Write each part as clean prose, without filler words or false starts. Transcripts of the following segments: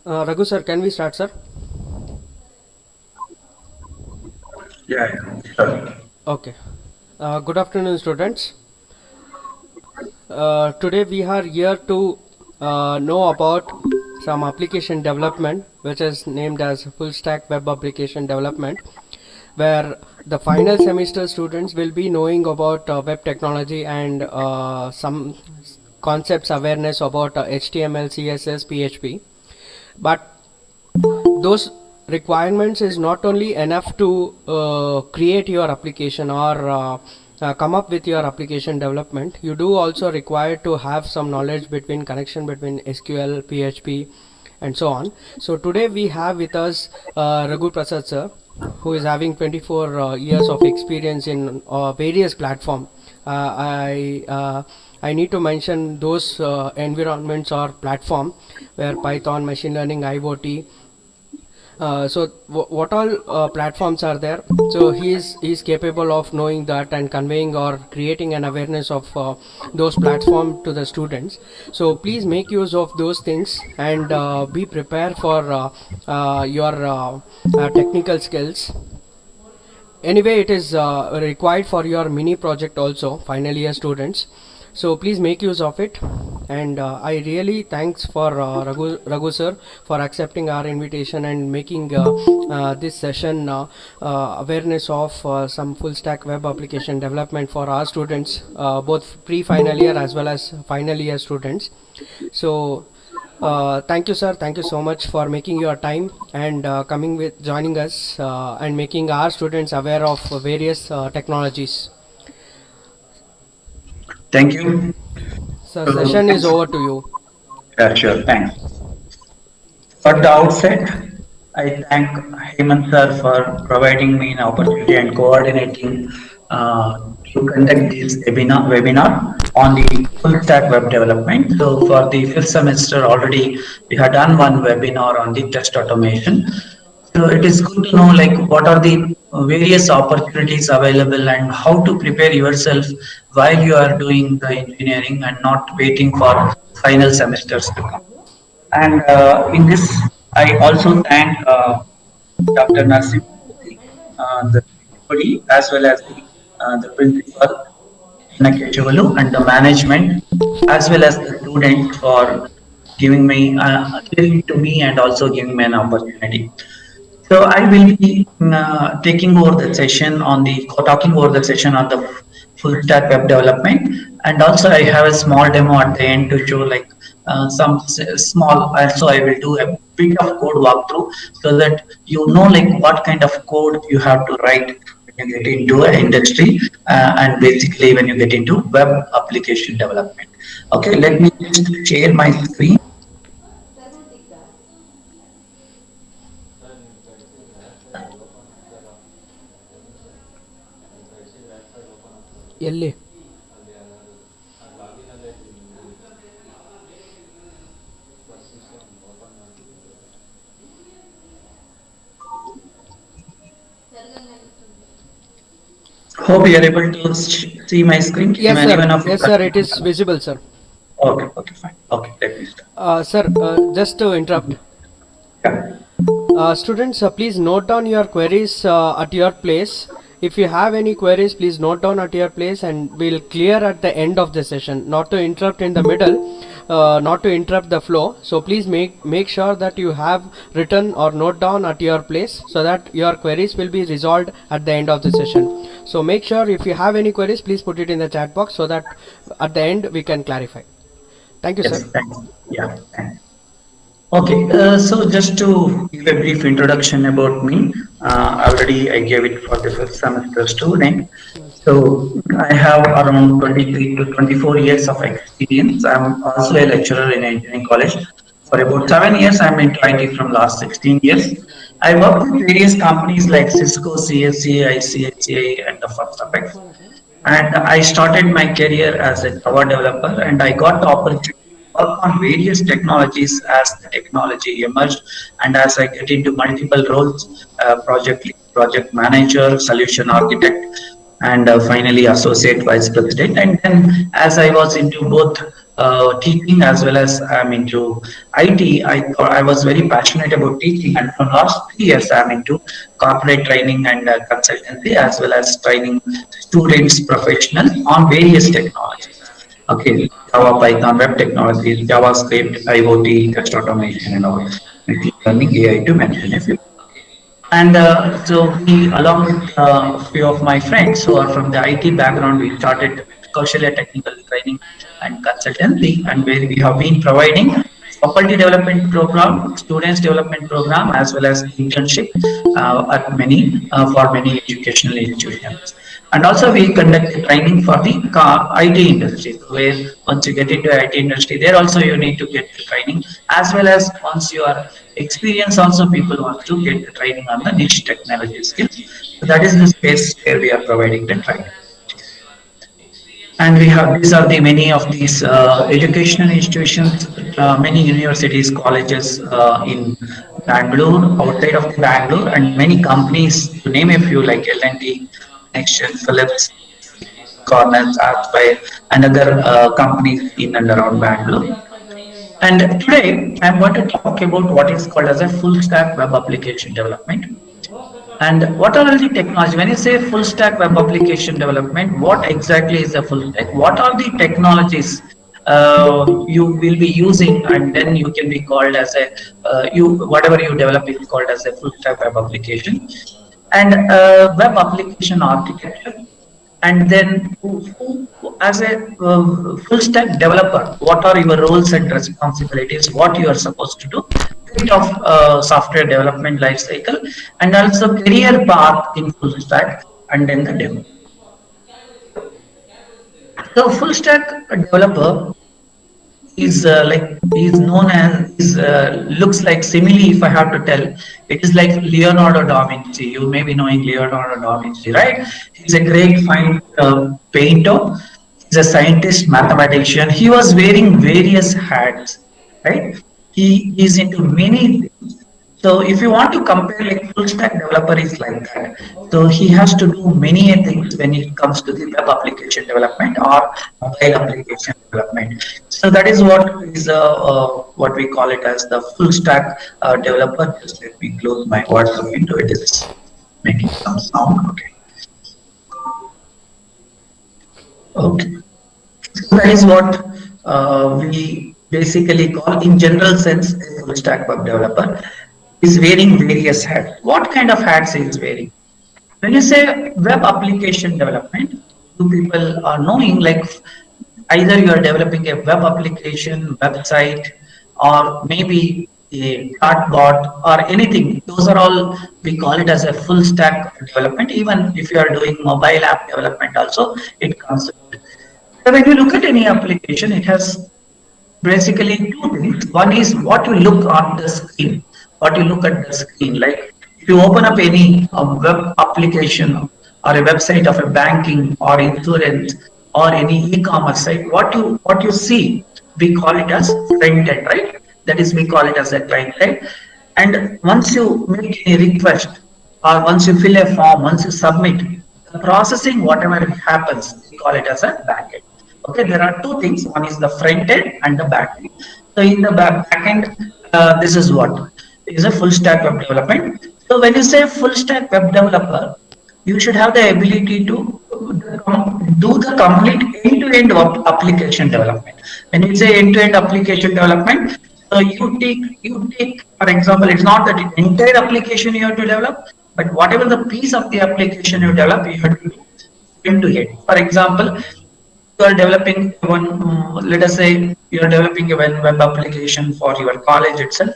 Raghu sir, can we start, sir? Yeah, sure. Okay. Good afternoon, students. Today we are here to know about some application development, which is named as full stack web application development, where the final semester students will be knowing about web technology and some concepts awareness about HTML, CSS, PHP. But those requirements is not only enough to create your application or come up with your application development. You do also require to have some knowledge between connection between SQL, PHP, and so on. So today we have with us Raghu Prasad sir, who is having 24 years of experience in various platform. I need to mention those environments or platform where Python, machine learning, IoT. What all platforms are there? So he's capable of knowing that and conveying or creating an awareness of those platforms to the students. So please make use of those things and be prepared for your technical skills. Anyway, it is required for your mini project also, final year students. So please make use of it. And I really thanks for Raghu sir for accepting our invitation and making this session awareness of some full stack web application development for our students, both pre-final year as well as final year students. So thank you, sir. Thank you so much for making your time and coming with joining us and making our students aware of various technologies. Thank you. So, So, session is thanks. over to you. Yeah, sure. Thanks. At the outset, I thank Hemant sir for providing me an opportunity and coordinating to conduct this webinar on the full stack web development. So, for the fifth semester already, we had done one webinar on the test automation. So, it is good to know like what are the various opportunities available and how to prepare yourself while you are doing the engineering and not waiting for final semesters to come. And in this, I also thank Dr. Narsim, the HOD, as well as the principal, Nakechavalu, and the management, as well as the students for giving to me and also giving me an opportunity. So I will be taking over the session on the talking over the session on the full stack web development, and also I have a small demo at the end to show like small. Also, I will do a bit of code walkthrough so that you know like what kind of code you have to write when you get into an industry and basically when you get into web application development. Okay, let me just share my screen. ಎಲ್ಲಿ Hope you are able to see my screen. Can Yes, sir. anyone of you? Yes, sir. It is visible, sir. Okay, okay, fine. Okay, let me start. Sir, just to interrupt. Yeah. Students, please note down your queries at your place. If you have any queries, please note down at your place and we'll clear at the end of the session. Not to interrupt in the middle, not to interrupt the flow. So please make sure that you have written or note down at your place so that your queries will be resolved at the end of the session. So make sure if you have any queries, please put it in the chat box so that at the end we can clarify. Thank you, sir. Yes, thanks. Yeah, thanks. Okay, so just to give a brief introduction about me, already I gave it for the first semester student. So I have around 23 to 24 years of experience. I'm also a lecturer in engineering college. For about 7 years, I'm into IT from last 16 years. I worked with various companies like Cisco, CSE, ICHA, and the First Apex. And I started my career as a Java developer, and I got the opportunity to work on various technologies as the technology emerged, and as I get into multiple roles, project lead, project manager, solution architect, and finally associate vice president. And then as I was into both teaching as well as I'm into IT. I was very passionate about teaching, and from last 3 years I'm into corporate training and consultancy as well as training students, professionals on various technologies. Okay, Java, Python, web technologies, JavaScript, IoT, test automation, and all. Machine learning, AI to mention a few. And so we, along with a few of my friends who are from the IT background, we started Kaushalya Technical Training and Consultancy, and where we have been providing faculty development program, students development program, as well as internship at many for many educational institutions. And also we conduct the training for the IT industry, where once you get into IT industry, there also you need to get the training, as well as once you are experienced, also people want to get the training on the niche technology skills. So that is the space where we are providing the training. And we have, these are the many of these educational institutions, many universities, colleges in Bangalore, outside of the Bangalore, and many companies, to name a few like L&T, Nextion, Philips, Cornell, Archway, and other companies in and around Bangalore. And today I'm going to talk about what is called as a full stack web application development. And what are all the technology? When you say full stack web application development, what exactly is a full stack? What are the technologies you will be using, and then you can be called as a you whatever you develop is called as a full stack web application. And web application architecture, and then as a full stack developer, what are your roles and responsibilities, what you are supposed to do, bit of software development life cycle, and also career path in full stack, and then the demo. So full stack developer is like is known as is looks like simile, if I have to tell, it is like Leonardo da Vinci. You may be knowing Leonardo da Vinci, right? He's a great fine painter. He's a scientist, mathematician. He was wearing various hats, right? He is into many things. So if you want to compare, like full stack developer is like that. So he has to do many things when it comes to the web application development or mobile application development. So that is what we call it as the full stack developer. Just let me close my WhatsApp window. It is making some sound. Okay. Okay. So that is what we basically call, in general sense, a full stack web developer is wearing various hats. What kind of hats he is wearing? When you say web application development, you people are knowing like either you are developing a web application, website, or maybe a chatbot or anything. Those are all, we call it as a full stack development. Even if you are doing mobile app development also, it comes with it. So when you look at any application, it has basically two things. One is what you look on the screen, what you look at the screen. Like if you open up any web application or a website of a banking or insurance or any e-commerce site, what you see, we call it as front end, right? That is, we call it as a client side. And once you make a request or once you fill a form, once you submit, the processing, whatever happens, we call it as a backend. Okay, there are two things. One is the front end and the back end. So in the back end, this is what is a full stack web development. So when you say full stack web developer, you should have the ability to do the complete end-to-end application development. When you say end-to-end application development, so you take, for example, it's not that the entire application you have to develop, but whatever the piece of the application you develop, you have to do end to end. For example, you are developing one, let us say you are developing a web application for your college itself,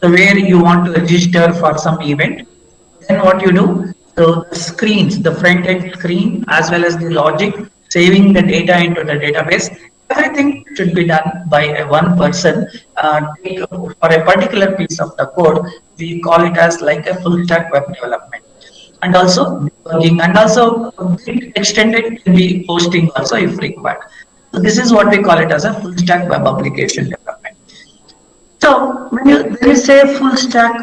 so where you want to register for some event, then what you do, so the screens, the front end screen, as well as the logic, saving the data into the database, everything should be done by a one person. For a particular piece of the code, we call it as like a full stack web development. And also debugging, and also extended can be hosting also if required. So this is what we call it as a full stack web application development. So when you say full stack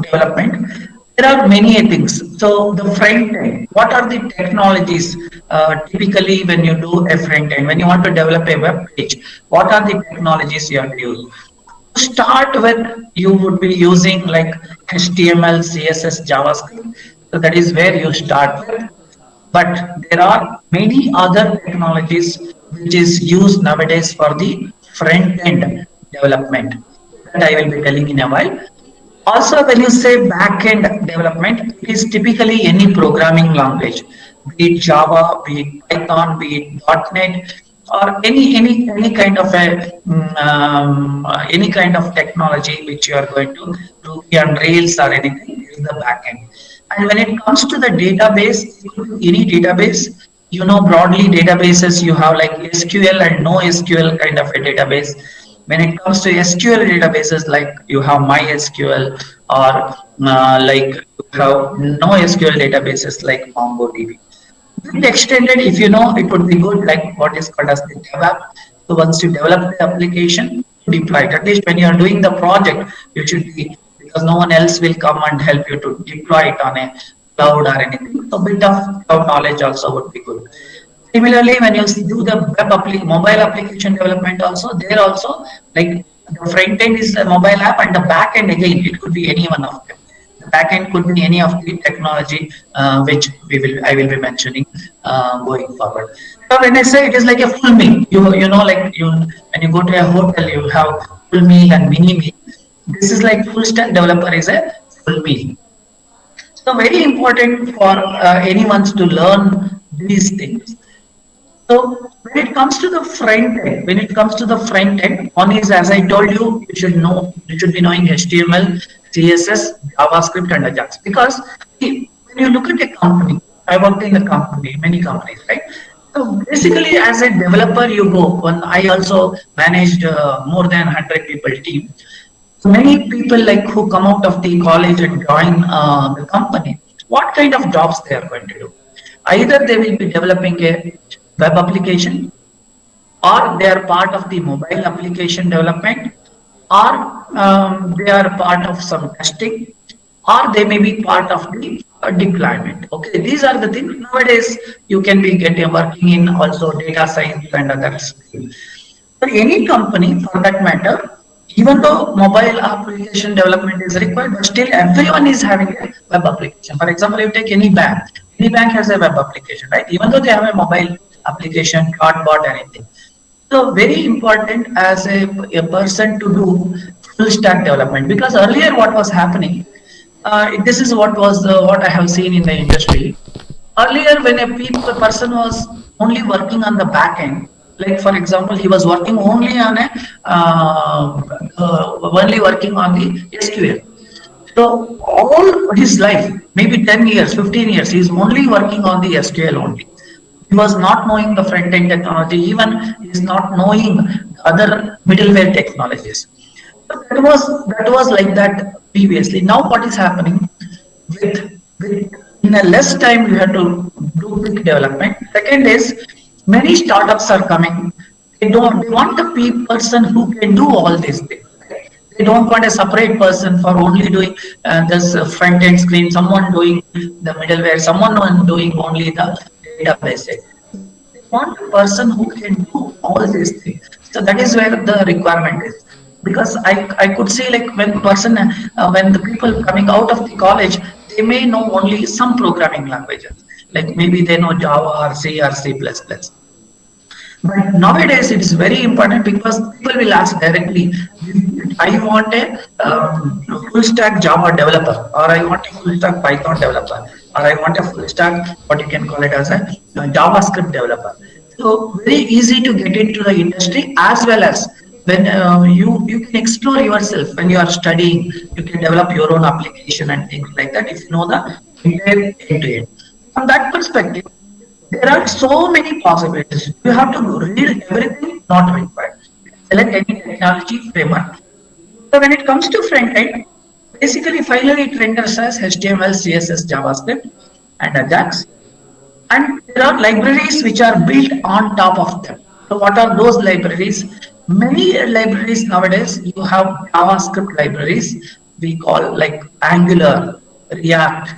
development, There are many things. So the front end, what are the technologies typically when you do a front end, when you want to develop a web page, what are the technologies you have to use? To start with, you would be using like HTML, CSS, JavaScript. So that is where you start with. But there are many other technologies which is used nowadays for the front end development that I will be telling in a while. Also, when you say back-end development, it is typically any programming language, be it Java, be it Python, be it .NET, or any kind of any kind of technology which you are going to Ruby on Rails or anything is the back-end. And when it comes to the database, any database, you know, broadly databases you have like SQL and no SQL kind of a database. When it comes to SQL databases, like you have MySQL or like you have no SQL databases like MongoDB. Bit extended, if you know, it would be good, like what is called as the dev app. So once you develop the application, deploy it. At least when you are doing the project, you should be, because no one else will come and help you to deploy it on a cloud or anything. So bit of cloud knowledge also would be good. Similarly, when you do the mobile application development also, there also like the front end is a mobile app and the back end again, it could be any one of them. The back end could be any of the technology which I will be mentioning going forward. So when I say it is like a full meal, you know, like you when you go to a hotel, you have full meal and mini meal. This is like full stack developer is a full meal. So very important for anyone to learn these things. So when it comes to the front end, one is, as I told you, you should be knowing HTML, CSS, JavaScript, and Ajax. Because see, when you look at a company, I worked in a company, many companies, right? So basically, as a developer, you go. When I also managed more than 100 people team. So many people like who come out of the college and join the company. What kind of jobs they are going to do? Either they will be developing a web application, or they are part of the mobile application development, or they are part of some testing, or they may be part of the deployment. Okay, these are the things nowadays you can be getting working in also data science and other streams. For any company, for that matter, even though mobile application development is required, but still everyone is having a web application. For example, you take any bank has a web application, right? Even though they have a mobile application, chatbot, anything. So very important as a person to do full stack development, because earlier what was happening, this is what I have seen in the industry. Earlier, when a person was only working on the back end, like for example, he was working only on only working on the SQL. So all his life, maybe 10 years, 15 years, he's only working on the SQL only. He was not knowing the front end technology, even he's not knowing other middleware technologies. So that was like that previously. Now what is happening with in a less time you have to do quick development. Second is many startups are coming. They want the person who can do all these things. They don't want a separate person for only doing this front end screen, someone doing the middleware, someone doing only the database. They want a person who can do all these things. So that is where the requirement is. Because I could see like when the people coming out of the college, they may know only some programming languages. Like maybe they know Java or C or C++. But nowadays it is very important because people will ask directly, I want a full stack Java developer, or I want a full stack Python developer, or I want a full stack, what you can call it as a JavaScript developer. So very easy to get into the industry, as well as when you can explore yourself when you are studying, you can develop your own application and things like that if you know the entire end to end. From that perspective, there are so many possibilities. You have to read everything not required. Select any technology framework. So when it comes to front end, basically finally it renders as HTML, CSS, JavaScript, and Ajax. And there are libraries which are built on top of them. So what are those libraries? Many libraries nowadays, you have JavaScript libraries we call like Angular. React,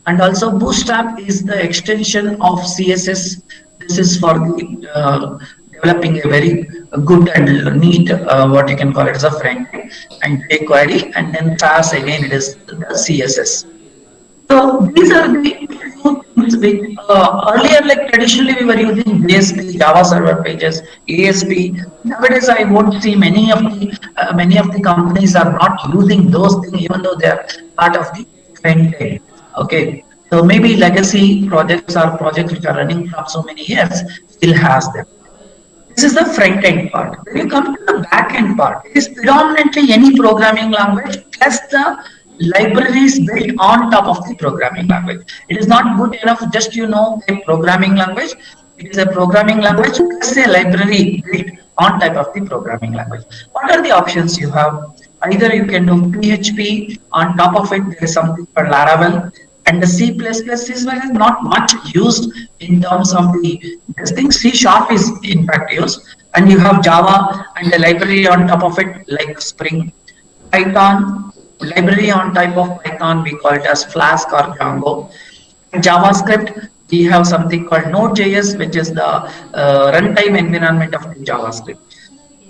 and also Bootstrap is the extension of CSS. This is for the developing a very good and neat what you can call it as a front end and jQuery, and then Fast again it is the CSS. So these are the few things which earlier, like traditionally, we were using JSP, Java Server Pages, ASP. Nowadays, I won't see many of the companies are not using those things, even though they are part of the front end. Okay, so maybe legacy projects or projects which are running from so many years still has them. This is the front end part. When you come to the back end part, it is predominantly any programming language plus the libraries built on top of the programming language. It is not good enough just a programming language. It is a programming language plus a library built on type of the programming language. What are the options you have? Either you can do PHP, on top of it there is something called Laravel, and the C++ is not much used in terms of the this thing. C sharp is in fact used, and you have Java and the library on top of it like Spring, Python, library on type of Python we call it as Flask or Django. JavaScript, we have something called Node.js, which is the runtime environment of the JavaScript.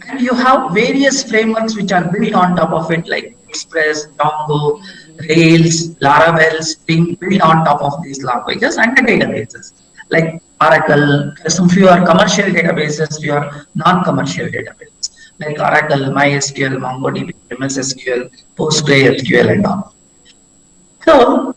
And you have various frameworks which are built on top of it, like Express, Django, Rails, Laravel, Spring, built on top of these languages, and the databases like Oracle. Some few are commercial databases, few are non-commercial databases like Oracle, MySQL, MongoDB, MSSQL, PostgreSQL, and all. So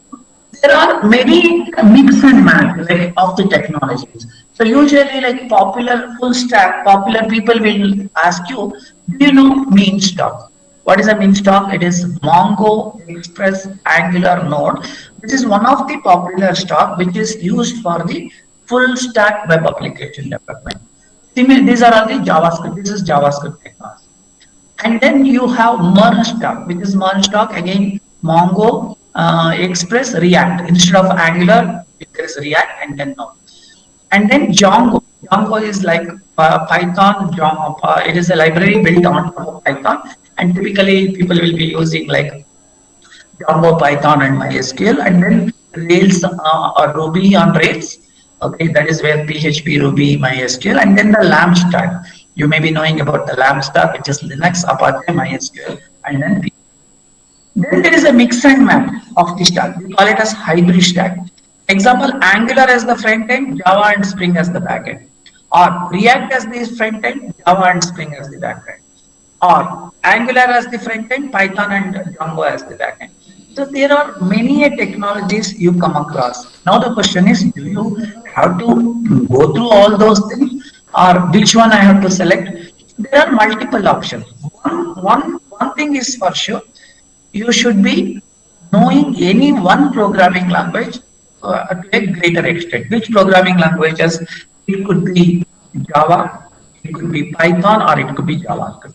there are many mix and match like of the technologies. So usually like popular full stack, popular people will ask you, do you know mean stock? What is a mean stock? It is Mongo, Express, Angular, Node. This is one of the popular stock which is used for the full stack web application development. Similar, these are all the JavaScript. This is JavaScript technology. And then you have merge stock, which is merge stock again Mongo, Express, React. Instead of Angular, there is React and then Node. And then Django. Django is like Python. Django, it is a library built on top of Python, and typically people will be using like Django, Python, and MySQL, and then Rails or Ruby on Rails. Okay, that is where PHP, Ruby, MySQL, and then the LAMP stack. You may be knowing about the LAMP stack, which is Linux, Apache, MySQL, and then there is a mix and match of the stack. We call it as hybrid stack. Example, Angular as the front end, Java and Spring as the back end. Or React as the front end, Java and Spring as the back end. Or Angular as the front end, Python and Django as the back end. So there are many technologies you come across. Now the question is, do you have to go through all those things, or which one I have to select? There are multiple options. One thing is for sure, you should be knowing any one programming language to a greater extent. Which programming languages? It could be Java, it could be Python, or it could be JavaScript.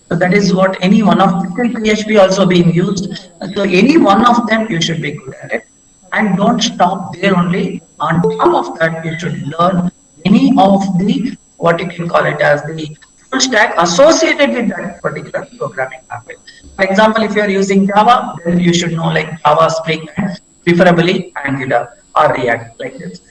So that is what any one of PHP also being used. So any one of them you should be good at it, and don't stop there only. On top of that, you should learn any of the what you can call it as the full stack associated with that particular programming language. For example, if you are using Java, then you should know like Java, Spring, and preferably Angular or React like this.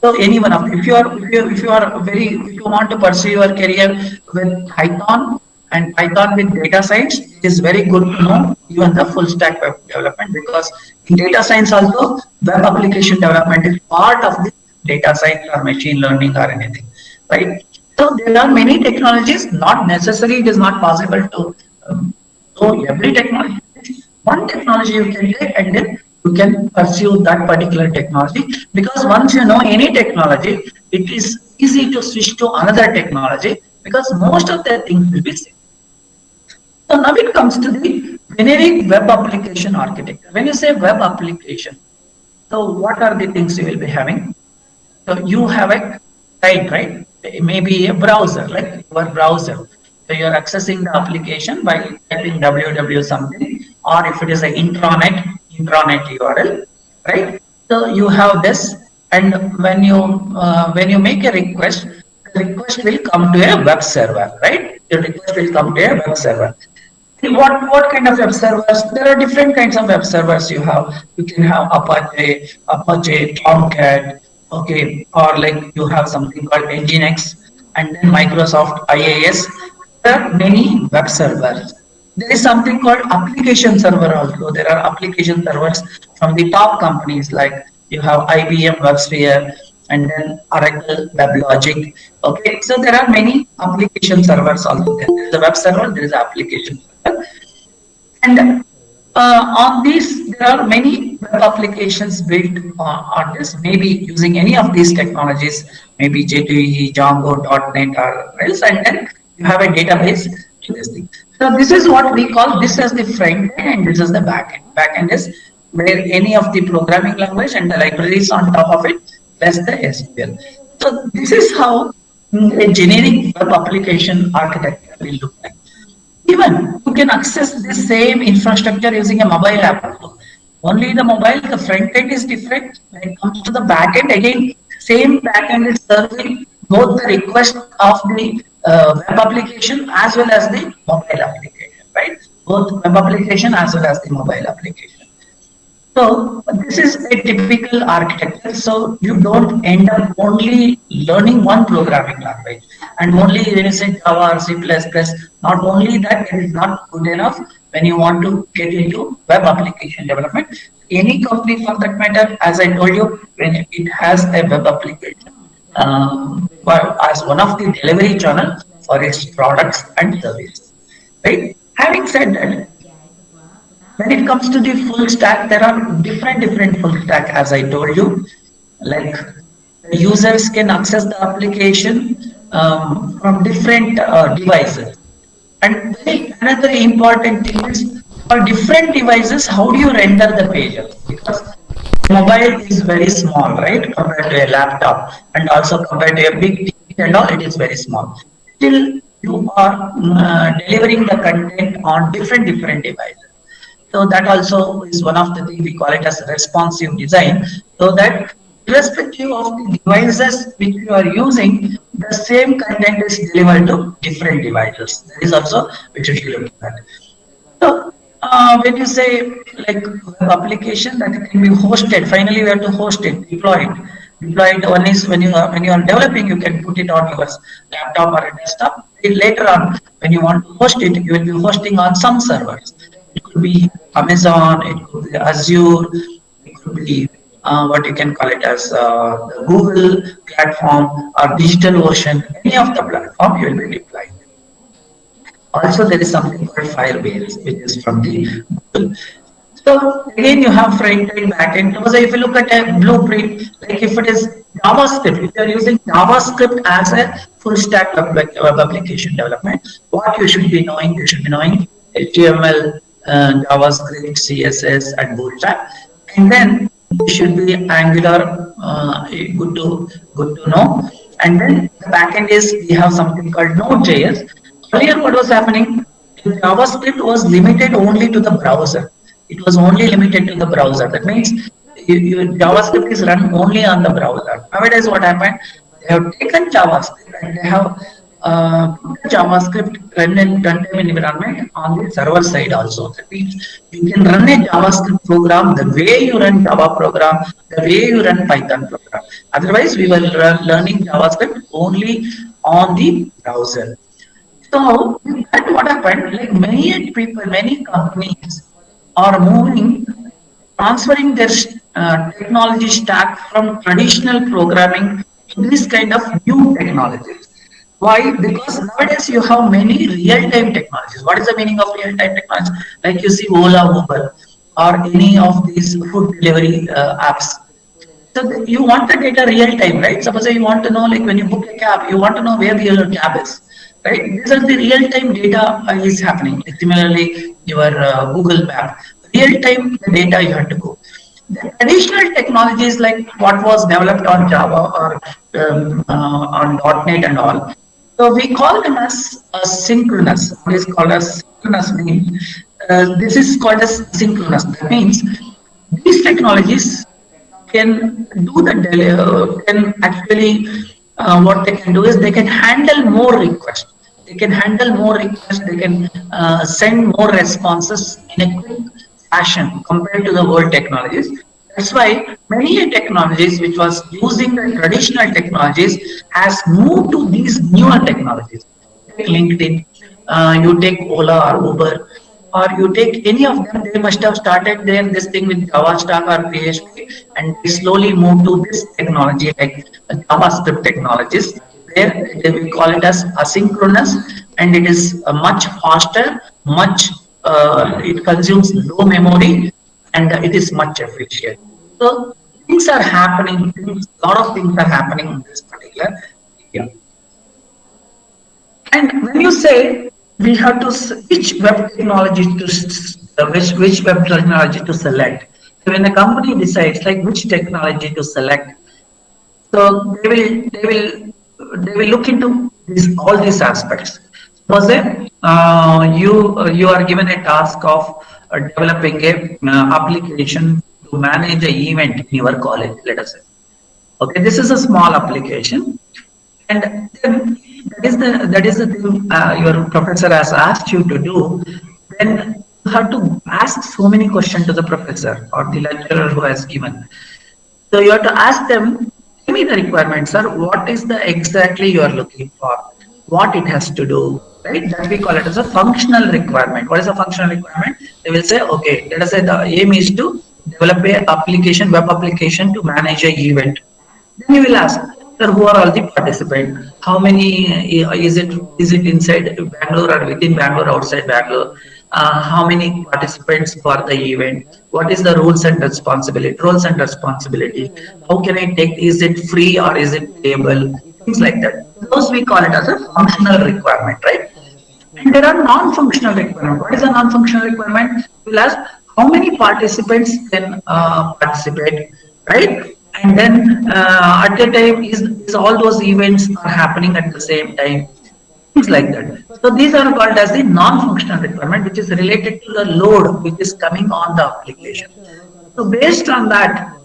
So any one of them. If you want to pursue your career with Python and Python with data science, it is very good to know even the full stack web development, because in data science also web application development is part of the data science or machine learning or anything, right? So there are many technologies. Not necessarily it is not possible to know every technology. One technology you can take and then you can pursue that particular technology, because once you know any technology, it is easy to switch to another technology because most of the things will be same. So now it comes to the generic web application architecture. When you say web application, so what are the things you will be having? So you have a site, right? Maybe a browser, like your browser. So you are accessing the application by typing www something, or if it is an intranet URL, right? So you have this, and when you make a request, the request will come to a web server, right? The request will come to a web server. What kind of web servers? There are different kinds of web servers you have. You can have Apache, Tomcat, okay, or like you have something called Nginx, and then Microsoft IaaS. There are many web servers. There is something called application server also. There are application servers from the top companies like you have IBM WebSphere and then Oracle WebLogic. Okay, so there are many application servers also. There is a web server, there is an application server. And on these, there are many web applications built on this, maybe using any of these technologies, maybe J2EE, Django, .NET, or else, and then you have a database to this thing. So this is what we call this as the front end, and this is the back end. Back end is where any of the programming language and the libraries on top of it, plus the SQL. So this is how a generic web application architecture will look like. Even you can access the same infrastructure using a mobile app. Only the mobile, the front end is different. When it comes to the back end, again, same back end is serving both the request of the web application as well as the mobile application, right? Both web application as well as the mobile application. So this is a typical architecture. So you don't end up only learning one programming language and only when you say Java or C++. Not only that, it is not good enough when you want to get into web application development. Any company for that matter, as I told you, when it has a web application as one of the delivery channel for its products and services. Right? Having said that, when it comes to the full stack, there are different full stack, as I told you. Like users can access the application from different devices. And another important thing is for different devices, how do you render the pages? Because mobile is very small, right, compared to a laptop, and also compared to a big TV and all, it is very small. Still, you are delivering the content on different devices. So that also is one of the things we call it as responsive design, so that irrespective of the devices which you are using, the same content is delivered to different devices. That is also which we should look at. So when you say like web application that it can be hosted, finally we have to host it, deploy it. Deploy it one is when you are developing, you can put it on your laptop or a desktop. Later on, when you want to host it, you will be hosting on some servers. It could be Amazon, it could be Azure, it could be what you can call it as the Google platform or digital ocean, any of the platform you will be deploying. Also, there is something called Firebase, which is from the Google. So again, you have front end, back end. So if you look at a blueprint, like if it is JavaScript, if you are using JavaScript as a full stack web application development, what you should be knowing HTML, JavaScript, CSS, and Bootstrap, and then you should be Angular, good to know. And then the backend is we have something called Node.js. Earlier, what was happening? JavaScript was limited only to the browser. It was only limited to the browser. That means JavaScript is run only on the browser. Nowadays, what happened? They have taken JavaScript and they have put the JavaScript run in runtime environment on the server side also. That means you can run a JavaScript program the way you run Java program, the way you run Python program. Otherwise, we were learning JavaScript only on the browser. So that what happened, like many people, many companies are moving, transferring their technology stack from traditional programming to this kind of new technologies. Why? Because nowadays you have many real-time technologies. What is the meaning of real-time technology? Like you see Ola, Uber, or any of these food delivery apps. So you want the data real time, right? Suppose you want to know, like when you book a cab, you want to know where the your cab is, right? These are the real time data is happening. Like similarly, your Google Map, real time the data you have to go. The additional technologies like what was developed on Java or on .NET and all. So we call them as asynchronous. What is called as synchronous means this is called as synchronous. That means these technologies can do the can actually what they can do is they can handle more requests. they can handle more requests, they can send more responses in a quick fashion compared to the old technologies. That's why many technologies which was using the traditional technologies has moved to these newer technologies. Take LinkedIn, you take Ola or Uber, or you take any of them, they must have started their this thing with Java Stack or PHP, and they slowly moved to this technology like JavaScript technologies, where we call it as asynchronous, and it is much faster, much it consumes low memory, and it is much efficient. So things are happening, a lot of things are happening in this particular area. And when you say we have to which web technology to which web technology to select, so when a company decides like which technology to select, so they will look into these all these aspects. Suppose you are given a task of developing a application to manage an event in your college. Let us say, okay, this is a small application, and then that is the thing your professor has asked you to do. Then you have to ask so many questions to the professor or the lecturer who has given. So you have to ask them, give me the requirements, sir. What is the exactly you are looking for? What it has to do, right? That we call it as a functional requirement. What is a functional requirement? They will say, okay, let us say the aim is to develop a application, web application to manage a event. Then you will ask, sir, who are all the participants? How many is it inside Bangalore or within Bangalore, outside Bangalore? How many participants for the event? What is the rules and responsibility? Roles and responsibility. How can I take? Is it free or is it payable? Things like that. Those we call it as a functional requirement, right? And there are non-functional requirements. What is a non-functional requirement? We'll ask how many participants can participate, right? And then at a time, is all those events are happening at the same time? Things like that. So these are called as the non-functional requirement, which is related to the load which is coming on the application. So based on that,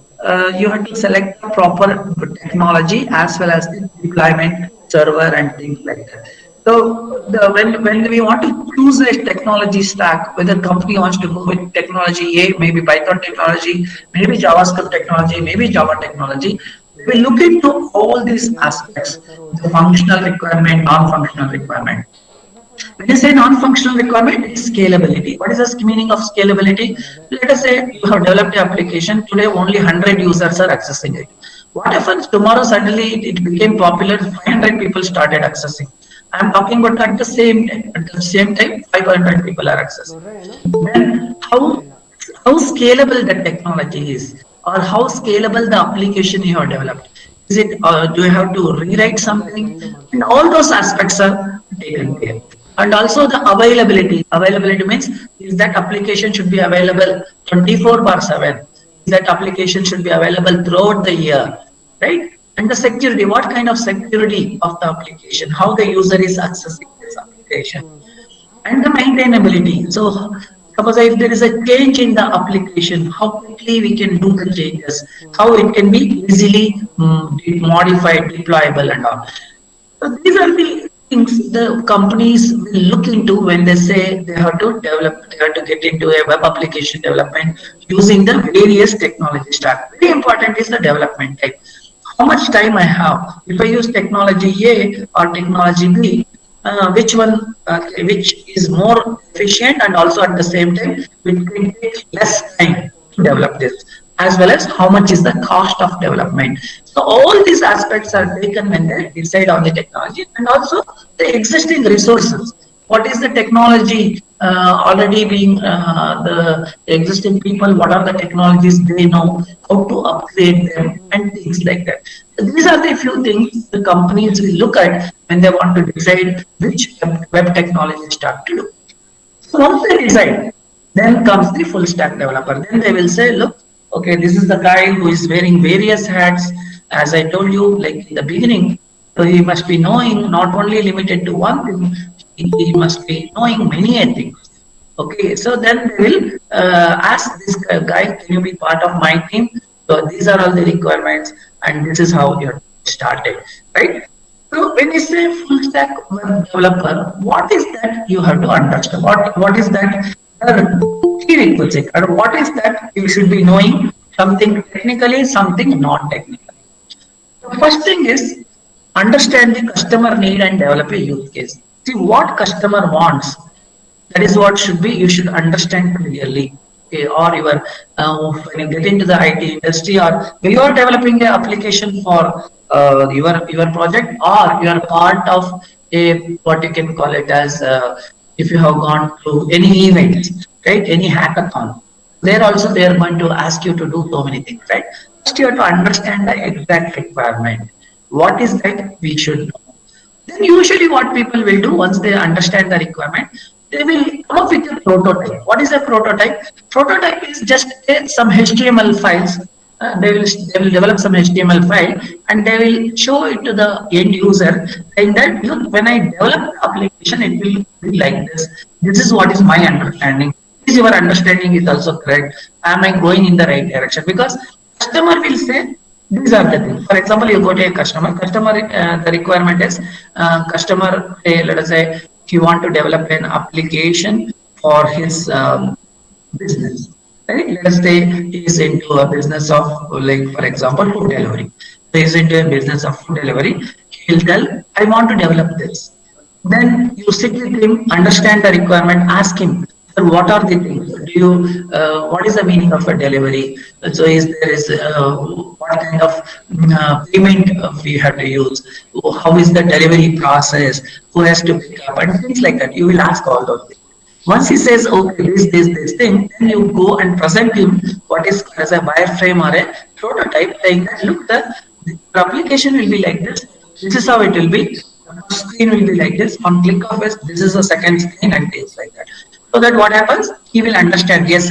you have to select the proper technology as well as the deployment server and things like that. So when we want to choose a technology stack, whether company wants to go with technology A, maybe Python technology, maybe JavaScript technology, maybe Java technology, we will look into all these aspects: the functional requirement, non-functional requirement. When you say non-functional requirement, it's scalability. What is the meaning of scalability? Let us say you have developed an application. Today, only 100 users are accessing it. What happens tomorrow? Suddenly, it became popular. 500 people started accessing. I'm talking about at the same time, 500 people are accessing. Then how scalable the technology is, or how scalable the application you have developed. Is it do you have to rewrite something? And all those aspects are taken care. And also the availability. Availability means is that application should be available 24 bar 7. Is that application should be available throughout the year, right? And the security. What kind of security of the application? How the user is accessing this application? And the maintainability. So suppose if there is a change in the application, how quickly we can do the changes, how it can be easily modified, deployable and all. So these are the things the companies will look into when they say they have to develop, they have to get into a web application development using the various technology stack. Very important is the development type. How much time I have? If I use technology A or technology B, which is more efficient and also at the same time which will take less time to develop this, as well as how much is the cost of development. So all these aspects are taken when they decide on the technology, and also the existing resources. What is the technology already being the existing people? What are the technologies they know? How to upgrade them and things like that. So these are the few things the companies will look at when they want to decide which web technology stack to do. So once they decide, then comes the full stack developer. Then they will say, look, okay, this is the guy who is wearing various hats. As I told you, like in the beginning, so he must be knowing not only limited to one thing, he must be knowing many things. Okay, so then they will ask this guy, can you be part of my team? So these are all the requirements, and this is how you're started, right? So when you say full stack web developer, what is that you have to understand? What is that prerequisite, or what is that you should be knowing something technically, something non technical. The first thing is understand the customer need and develop a use case. See what customer wants. That is what should be. You should understand clearly. Okay, or your when you get into the IT industry, or when you are developing an application for your project, or you are part of a what you can call it as if you have gone to any event, right? Any hackathon, there also they are going to ask you to do so many things, right? First, you have to understand the exact requirement. What is that we should know? Then usually what people will do once they understand the requirement, they will come up with a prototype. What is a prototype? Prototype is just some HTML files. They will develop some HTML file and they will show it to the end user saying that look, when I develop the application, it will be like this. This is what is my understanding. Is your understanding is also correct? Am I going in the right direction? Because customer will say these are the things. For example, you go to a customer. The requirement is customer. Let us say he want to develop an application for his business. Right? Let us say he is into a business of, like for example, food delivery. So he is into a business of food delivery. He'll tell, I want to develop this. Then you sit with him, understand the requirement, ask him, sir, what are the things? What is the meaning of a delivery? So what kind of payment we have to use? How is the delivery process? Who has to pick up? And things like that. You will ask all those things. Once he says, okay, this thing, then you go and present him what is as a wireframe or a prototype, saying that look, the application will be like this. This is how it will be. The first screen will be like this. On click of it, this is the second screen and things like that. So that what happens, he will understand, yes,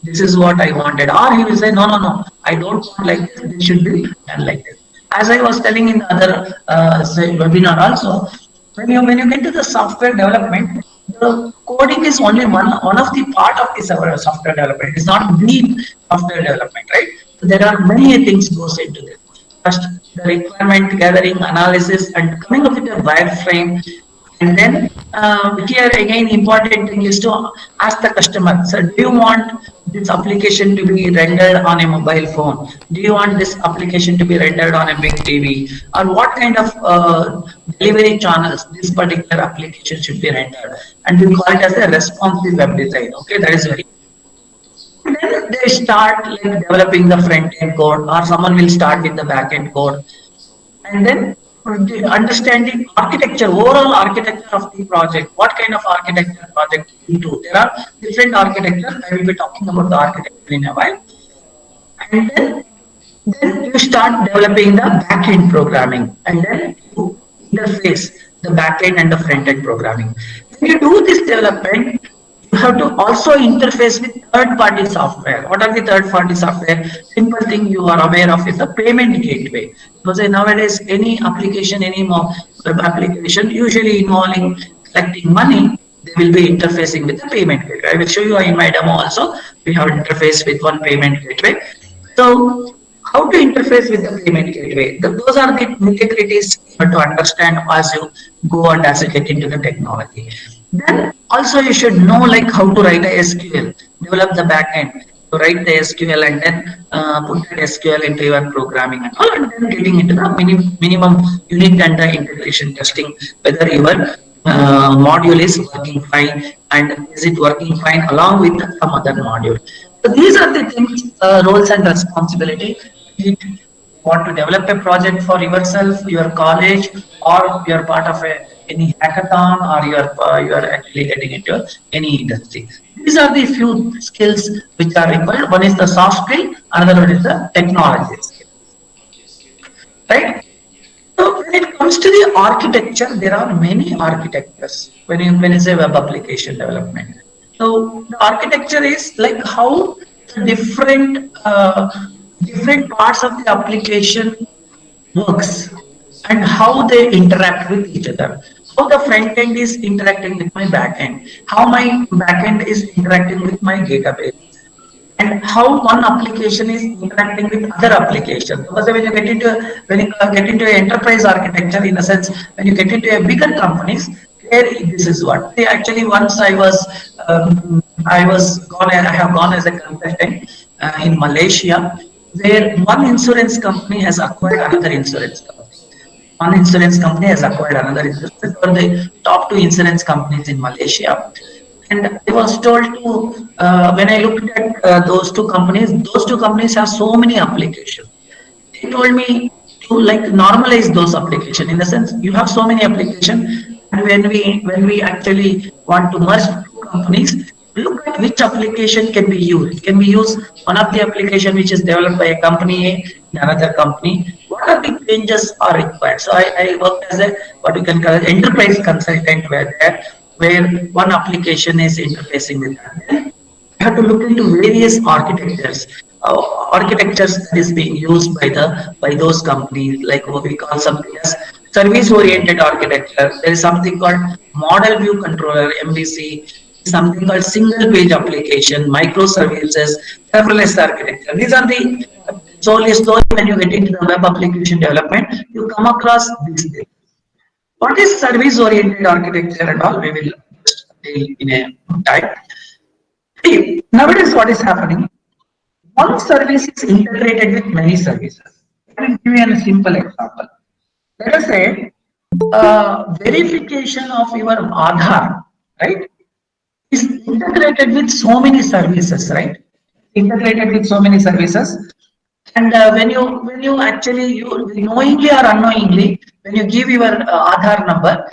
this is what I wanted. Or he will say, no, I don't want like this. This should be done like this. As I was telling in the other webinar also, when you get to the software development, the coding is only one of the part of this software development. It's not the software development, right? So there are many things goes into this. First, the requirement gathering, analysis, and coming up with a wireframe. And then here again, important thing is to ask the customer, so do you want this application to be rendered on a mobile phone? Do you want this application to be rendered on a big TV? Or what kind of delivery channels this particular application should be rendered? And we call it as a responsive web design. Okay, that is very. Then they start like developing the front end code, or someone will start with the back end code, and then understanding architecture, overall architecture of the project. What kind of architecture project we do? There are different architecture. I will be talking about the architecture in a while. And then you start developing the back-end programming, and then you interface the back-end and the front-end programming. When you do this development, you have to also interface with third-party software. What are the third-party software? Simple thing you are aware of is the payment gateway. Because nowadays, any application, any more web application, usually involving collecting money, they will be interfacing with the payment gateway. I will show you in my demo also. We have interface with one payment gateway. So, how to interface with the payment gateway? Those are the nitty-gritties you have to understand as you go and as you get into the technology. Then also you should know like how to write a SQL, develop the backend, to write the SQL and then put that SQL into your programming and all, and then getting into the minimum unit and the integration testing, whether your module is working fine and is it working fine along with some other module. So these are the things, roles and responsibility. You want to develop a project for yourself, your college, or you're part of any hackathon, or you're actually getting into any industry. These are the few skills which are required. One is the soft skill, another one is the technology skill, right? So when it comes to the architecture, there are many architectures when you say web application development. So the architecture is like how the different parts of the application works and how they interact with each other. How the front end is interacting with my back end, how my back end is interacting with my database, and how one application is interacting with other applications. Because when you get into enterprise architecture, in a sense, when you get into a bigger companies, there this is what they actually. Once I was gone. I have gone as a consultant in Malaysia, where one insurance company has acquired another insurance company. One insurance company has acquired another insurance. They were the top two insurance companies in Malaysia. And I was told to, when I looked at those two companies have so many applications. He told me to like normalize those applications, in the sense you have so many applications, and when we actually want to merge two companies, look at which application can be used. Can we use one of the application which is developed by a company A in another company? What are the changes are required? So I worked as a what we can call as enterprise consultant where one application is interfacing with that. You have to look into various architectures that is being used by those companies, like what we call something as service oriented architecture. There is something called model view controller, MVC, something called single page application, microservices, serverless architecture. These are the slowly when you get into the web application development, you come across these things. What is service oriented architecture and all, we will just deal in a time. See, nowadays what is happening? One service is integrated with many services. I will give you a simple example. Let us say verification of your Aadhaar, right, is integrated with so many services, right? Integrated with so many services. And when you actually you knowingly or unknowingly, when you give your Aadhaar number,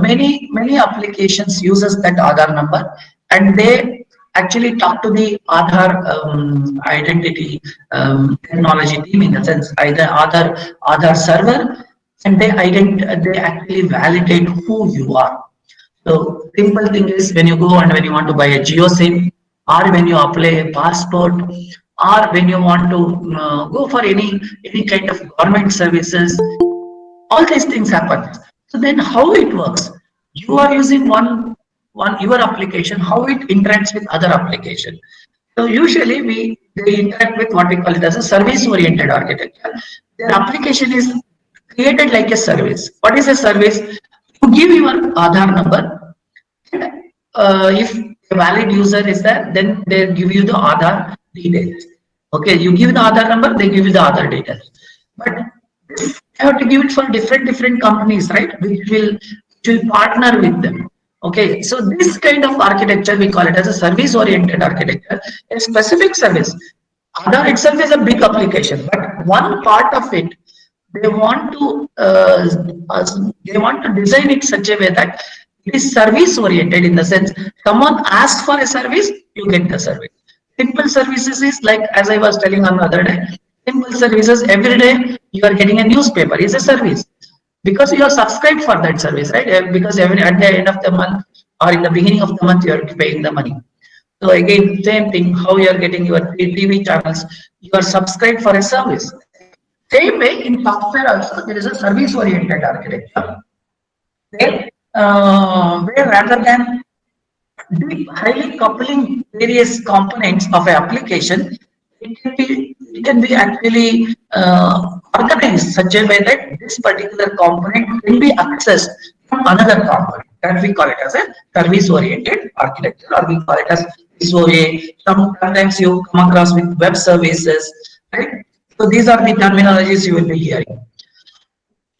many applications uses that Aadhaar number, and they actually talk to the Aadhaar identity technology team, in the sense either Aadhaar server, and they actually validate who you are. So simple thing is, when you go and when you want to buy a Geo SIM, or when you apply a passport, or when you want to go for any kind of government services, all these things happen. So then how it works? You are using one your application, how it interacts with other application. So usually they interact with what we call it as a service oriented architecture. Their application is created like a service. What is a service? You give your Aadhaar number, if a valid user is there, then they give you the Aadhaar details. Okay, you give the Aadhaar number, they give you the Aadhaar details. But this, you have to give it for different companies, right? Which will partner with them. Okay, so this kind of architecture, we call it as a service oriented architecture, a specific service. Aadhaar itself is a big application, but one part of it, they want to they want to design it such a way that it is service oriented, in the sense someone asks for a service, you get the service. Simple services is like, as I was telling on the other day, simple services every day you are getting a newspaper is a service, because you are subscribed for that service, right? Because every at the end of the month or in the beginning of the month you are paying the money. So again, same thing, how you are getting your TV channels, you are subscribed for a service. Same way in software also, there is a service oriented architecture where rather than highly coupling various components of an application, it can be actually organized such a way that this particular component can be accessed from another component. That we call it as a service-oriented architecture, or we call it as SOA. Sometimes you come across with web services, right? So these are the terminologies you will be hearing.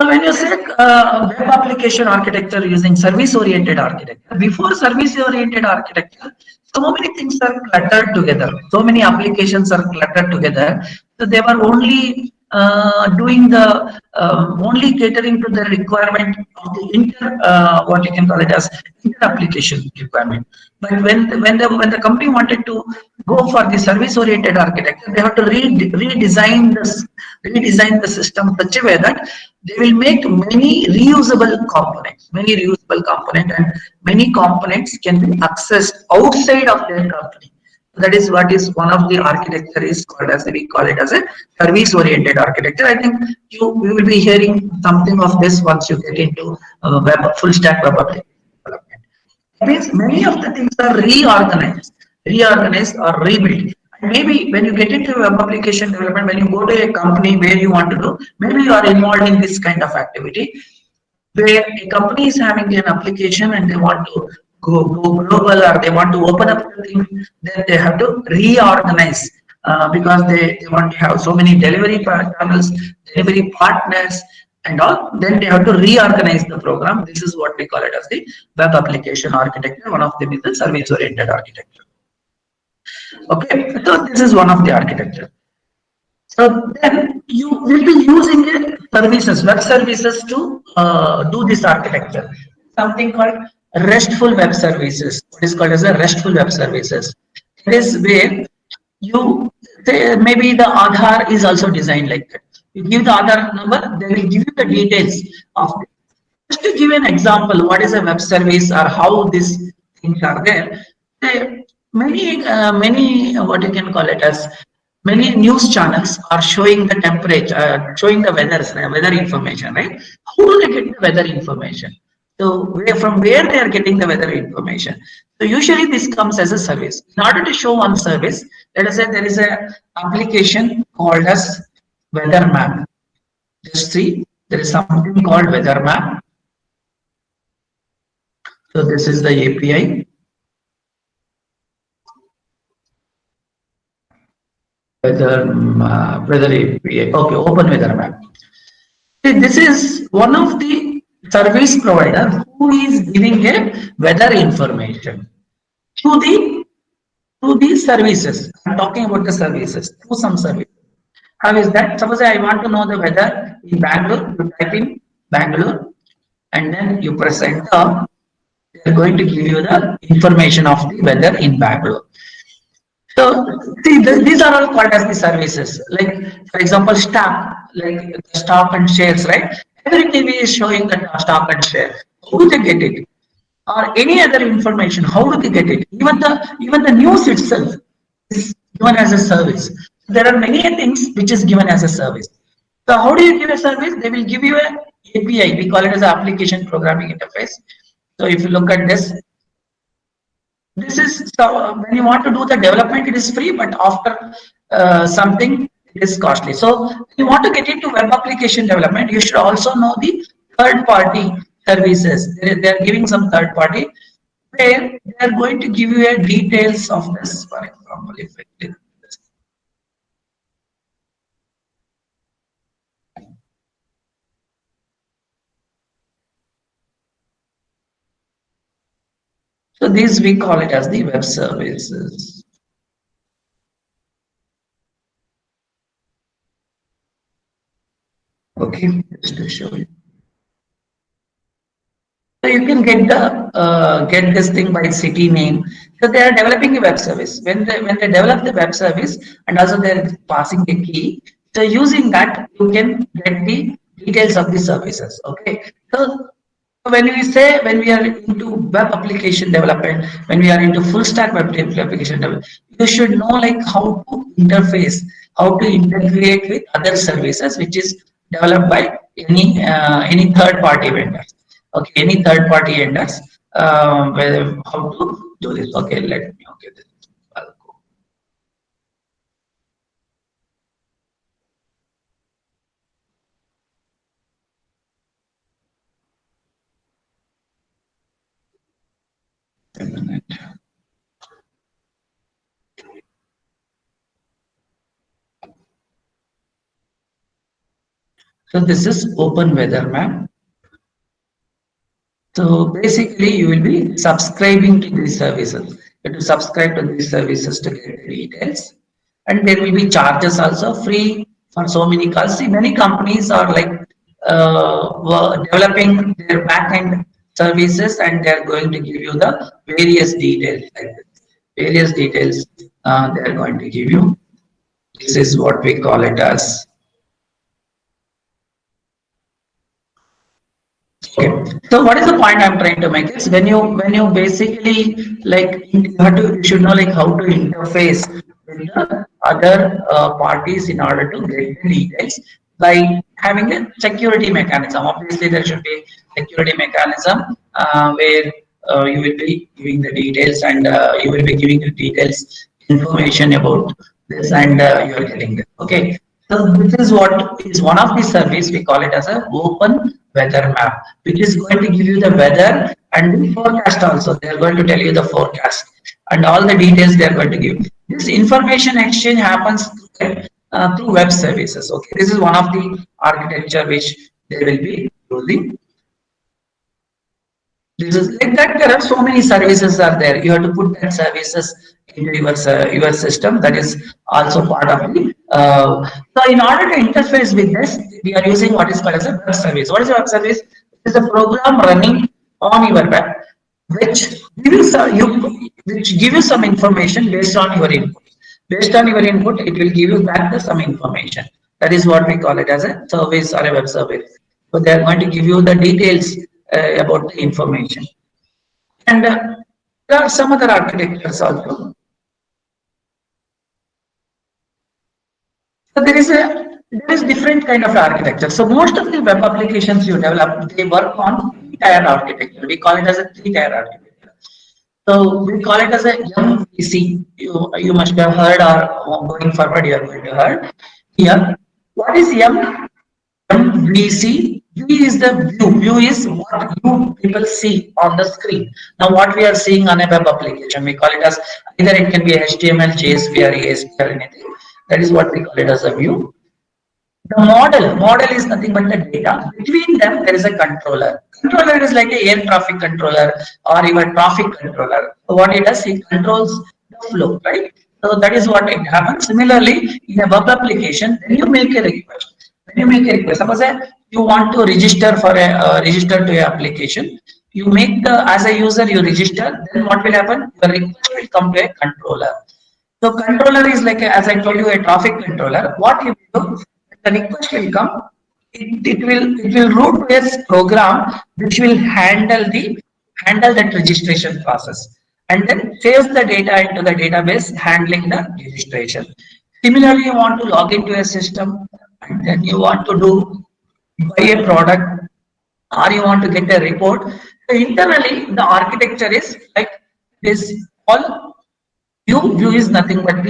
So when you say web application architecture using service-oriented architecture, before service-oriented architecture, so many things are cluttered together. So many applications are cluttered together. So they were only doing the only catering to the requirement of the what you can call it as inter-application requirement. But when the company wanted to go for the service-oriented architecture, they have to redesign the system such a way that they will make many reusable components, and many components can be accessed outside of their company. That is what is one of the architecture is called as, we call it as a service oriented architecture. I think we will be hearing something of this once you get into full stack web application development. That means many of the things are reorganized or rebuilt. maybe when you get into web application development, when you go to a company where you want to do, maybe you are involved in this kind of activity, where a company is having an application and they want to go global, or they want to open up the thing, then they have to reorganize, because they want to have so many delivery channels, delivery partners, and all. Then they have to reorganize the program. This is what we call it as the web application architecture. One of them is the service oriented architecture. Okay, so this is one of the architecture. So then you will be using services, web services to do this architecture. Something called RESTful web services. What is called as a RESTful web services. It is where you say maybe the Aadhaar is also designed like that. You give the Aadhaar number, they will give you the details of it. Just to give an example, what is a web service or how these things are there. Many what you can call it as many news channels are showing the temperature, showing the weather information, right? How do they get the weather information? So from where they are getting the weather information? So usually this comes as a service. In order to show one service, let us say there is a application called as weather map. Just see, there is something called weather map. So this is the API. Weather API. Okay, open weather map. See, this is one of the service provider who is giving a weather information to the services. I'm talking about the services, to some service. How is that? Suppose I want to know the weather in Bangalore, you type in Bangalore and then you press enter. They are going to give you the information of the weather in Bangalore. So see, these are all called as the services. Like for example, stock, like the stock and shares, right? Every TV is showing the stock and share. How do they get it? Or any other information? How do they get it? Even the news itself is given as a service. There are many things which is given as a service. So how do you give a service? They will give you a API. We call it as an application programming interface. So if you look at this, this is so when you want to do the development, it is free, but after something, it is costly. So if you want to get into web application development, you should also know the third party services. They are giving some third party where they are going to give you a details of this. For example, if I click this. So these we call it as the web services. Okay, just to show you. So you can get this thing by city name. So they are developing a web service. When they develop the web service and also they're passing the key. So using that you can get the details of the services. Okay. So when we say when we are into web application development, when we are into full stack web application development, you should know like how to interface, how to integrate with other services which is developed by any third party vendors. Okay, any third party vendors, whether how to do this. Okay, let me okay this. I'll go. A minute. So this is open weather map. So basically, you will be subscribing to these services. You have to subscribe to these services to get the details, and there will be charges also free for so many calls. See, many companies are like developing their backend services, and they are going to give you the various details like this. Various details they are going to give you. This is what we call it as. Okay. So what is the point I'm trying to make is when you basically like you should know like how to interface with the other parties in order to get the details by having a security mechanism. Obviously, there should be security mechanism where you will be giving the details and you will be giving the details information about this and you are getting this. Okay. So this is what is one of the service we call it as a open weather map, which is going to give you the weather and the forecast also. They are going to tell you the forecast and all the details they are going to give. This information exchange happens through web services. Okay. This is one of the architecture which they will be using. This is like that. There are so many services are there. You have to put that services into your system. That is also part of the. So in order to interface with this, we are using what is called as a web service. What is a web service? It is a program running on your web, which give you some which give you some information based on your input. Based on your input, it will give you back the some information. That is what we call it as a service or a web service. So they are going to give you the details about the information. And there are some other architectures also. So there is different kind of architecture. So most of the web applications you develop, they work on three-tier architecture. We call it as a three-tier architecture. So we call it as a MVC. You must have heard or going forward you are going to heard. Here, what is MVC? V is the view. View is what you people see on the screen. Now, what we are seeing on a web application, we call it as either it can be HTML, JSP, or ASP or anything. That is what we call it as a view. The model is nothing but the data. Between them, there is a controller. Controller is like a air traffic controller or even traffic controller. So what it does, it controls the flow, right? So that is what it happens. Similarly, in a web application, when you make a request, suppose you want to register for a register to a application, you make the as a user you register. Then what will happen? The request will come to a controller. So controller is like, as I told you, a traffic controller. What you do, the request will come, it will route to a program which will handle that registration process and then saves the data into the database handling the registration. Similarly, you want to log into a system and then you want to buy a product or you want to get a report. So internally, the architecture is like this all view is nothing but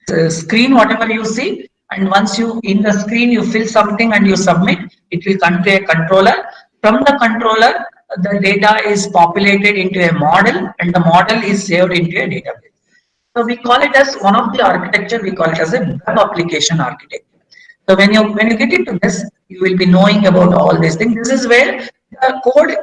the screen, whatever you see, and once you in the screen you fill something and you submit, it will come to a controller. From the controller, the data is populated into a model, and the model is saved into a database. So we call it as one of the architecture. We call it as a web application architecture. So when you get into this, you will be knowing about all these things. This is where the code is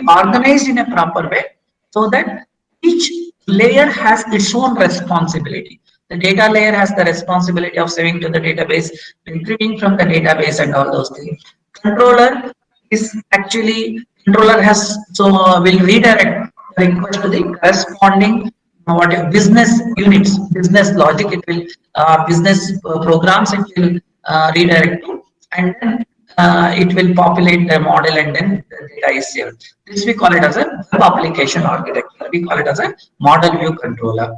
organized in a proper way, so that each layer has its own responsibility. The data layer has the responsibility of saving to the database, retrieving from the database, and all those things. Controller is actually controller has will redirect the request to the corresponding what business units, business logic. It will business programs. It will redirect to, and then it will populate the model, and then the data is saved. This we call it as a web application architecture. We call it as a model view controller.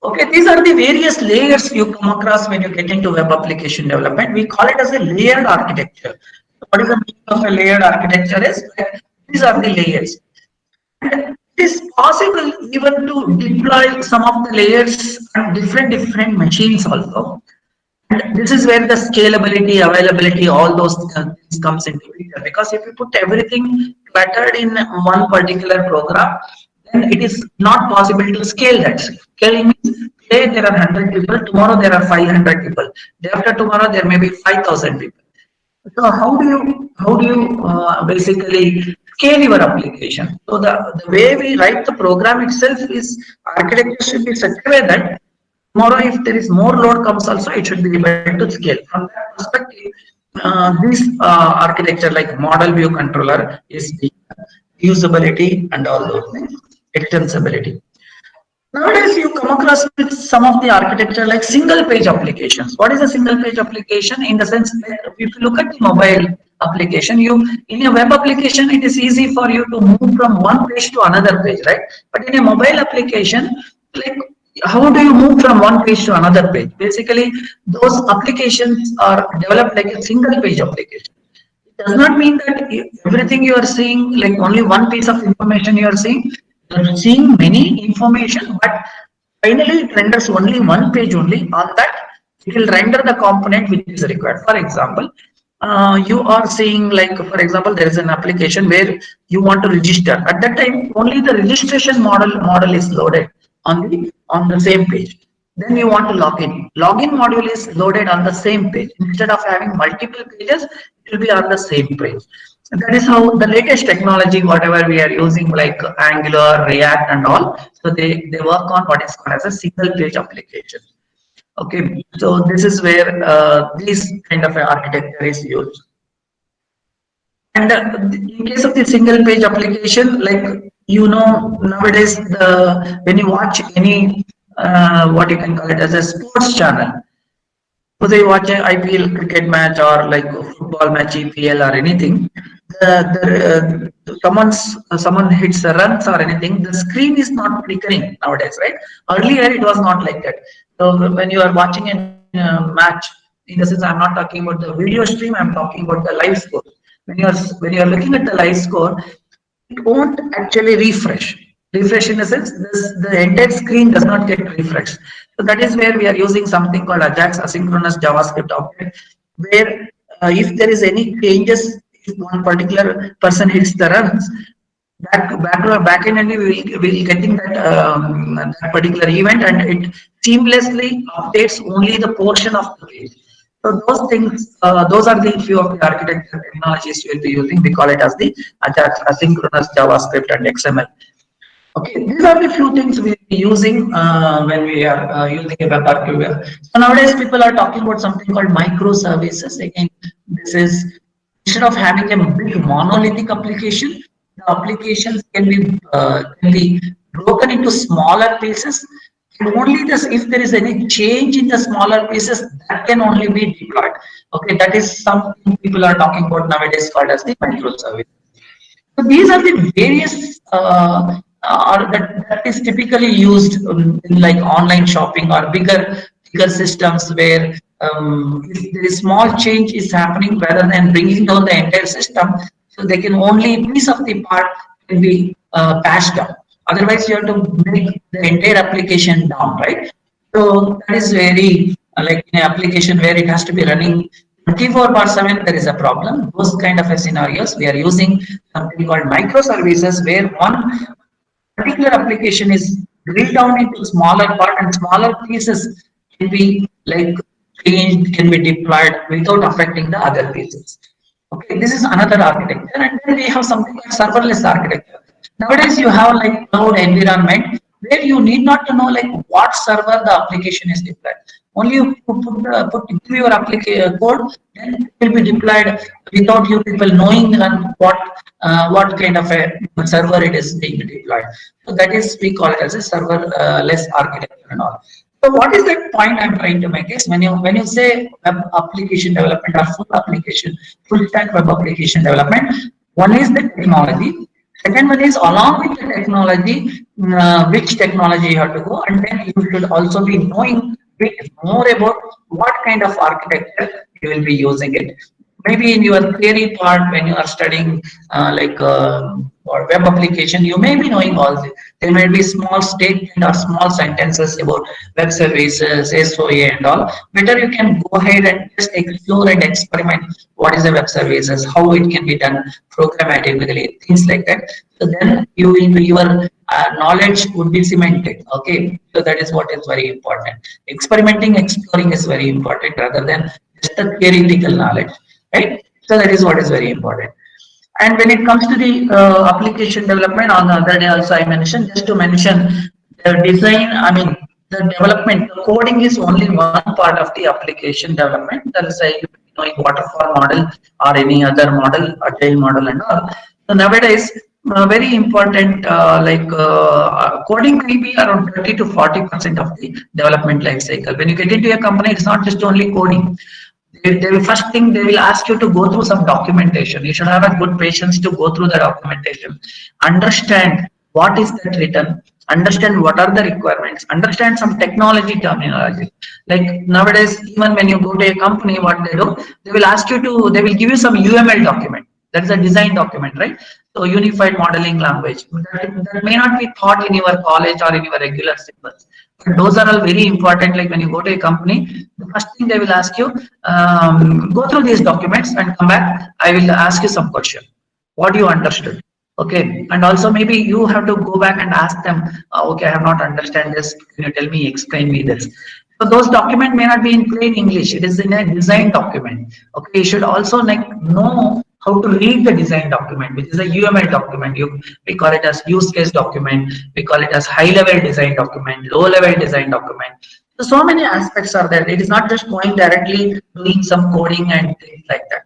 Okay, these are the various layers you come across when you get into web application development. We call it as a layered architecture. What is the meaning of a layered architecture? Is these are the layers. And it is possible even to deploy some of the layers on different machines also. And this is where the scalability, availability, all those things comes into picture. Because if you put everything cluttered in one particular program, then it is not possible to scale that. Scaling means today there are 100 people, tomorrow there are 500 people, day after tomorrow there may be 5,000 people. So how do you basically scale your application? So the way we write the program itself is architecture should be such a way that tomorrow if there is more load comes also, it should be able to scale. From that perspective, this architecture like model view controller is the usability and all those things, extensibility. Nowadays, you come across with some of the architecture like single page applications. What is a single page application? In the sense that if you look at the mobile application, you in a web application, it is easy for you to move from one page to another page, right? But in a mobile application, like how do you move from one page to another page? Basically, those applications are developed like a single page application. It does not mean that everything you are seeing, like only one piece of information you are seeing many information, but Finally, it renders only one page only. On that, it will render the component which is required. For example, you are seeing like, for example, there is an application where you want to register. At that time, only the registration model is loaded on the same page. Then you want to log in. Login module is loaded on the same page. Instead of having multiple pages, it will be on the same page. That is how the latest technology, whatever we are using, like Angular, React, and all. So they work on what is called as a single page application. Okay, so this is where this kind of architecture is used. And in case of the single page application, like nowadays when you watch any what you can call it as a sports channel, so they watch an IPL cricket match or like a football match, EPL or anything. Someone hits a runs or anything, the screen is not flickering nowadays, right? Earlier it was not like that. So when you are watching a match, in the sense I'm not talking about the video stream, I'm talking about the live score. When you are looking at the live score, it won't actually refresh. Refresh in a sense, the entire screen does not get refreshed. So that is where we are using something called Ajax asynchronous JavaScript object, where if there is any changes, if one particular person hits the runs, back end and we will getting that particular event, and it seamlessly updates only the portion of the page. So those things, those are the few of the architecture technologies you will be using. We call it as the Ajax asynchronous JavaScript and XML. Okay, these are the few things we are using when we are using a web architecture. So nowadays people are talking about something called microservices. Again, this is instead of having a big monolithic application, the applications can be broken into smaller pieces. And only this, if there is any change in the smaller pieces, that can only be deployed. Okay, that is something people are talking about nowadays called as the microservice. So these are the various that is typically used in like online shopping or bigger systems where if there is small change is happening rather than bringing down the entire system, so they can only piece of the part can be patched down. Otherwise, you have to make the entire application down, right? So that is very like in an application where it has to be running 24/7, there is a problem. Those kind of a scenarios, we are using something called microservices, where one particular application is drilled down into smaller part, and smaller pieces can be like changed, can be deployed without affecting the other pieces. Okay, this is another architecture, and then we have something like serverless architecture. Nowadays, you have like cloud environment where you need not to know like what server the application is deployed. Only you put into your application code, then it will be deployed without you people knowing what kind of a server it is being deployed. So that is, we call it as a serverless architecture and all. So what is that point I'm trying to make is when you say web application development or full stack web application development, one is the technology. Second one is along with the technology, which technology you have to go, and then you should also be knowing bit more about what kind of architecture you will be using it. Maybe in your theory part, when you are studying or web application, you may be knowing all this. There may be small statement or small sentences about web services, SOA and all. Better you can go ahead and just explore and experiment what is a web services, how it can be done programmatically, things like that. So then your knowledge would be cemented. Okay, so that is what is very important. Exploring is very important rather than just the theoretical knowledge, right? So that is what is very important. And when it comes to the application development, on the other day also I mentioned, just to mention the design, I mean the development, the coding is only one part of the application development. That is like knowing waterfall model or any other model, agile model and all. So nowadays, very important coding may be around 30 to 40% of the development life cycle. When you get into a company, it's not just only coding. They will first thing they will ask you to go through some documentation. You should have a good patience to go through the documentation, understand what is that written, understand what are the requirements, understand some technology terminology. Like nowadays, even when you go to a company, what they do, they will give you some UML document. That is a design document, right? So unified modeling language. That may not be taught in your college or in your regular syllabus. But those are all very important. Like when you go to a company, the first thing they will ask you, go through these documents and come back. I will ask you some question. What you understood? Okay, and also maybe you have to go back and ask them. Okay, I have not understand this. Can you tell me, explain me this? So those document may not be in plain English. It is in a design document. Okay, you should also like know how to read the design document, which is a UML document. We call it as use case document. We call it as high level design document, low level design document. So many aspects are there. It is not just going directly doing some coding and things like that.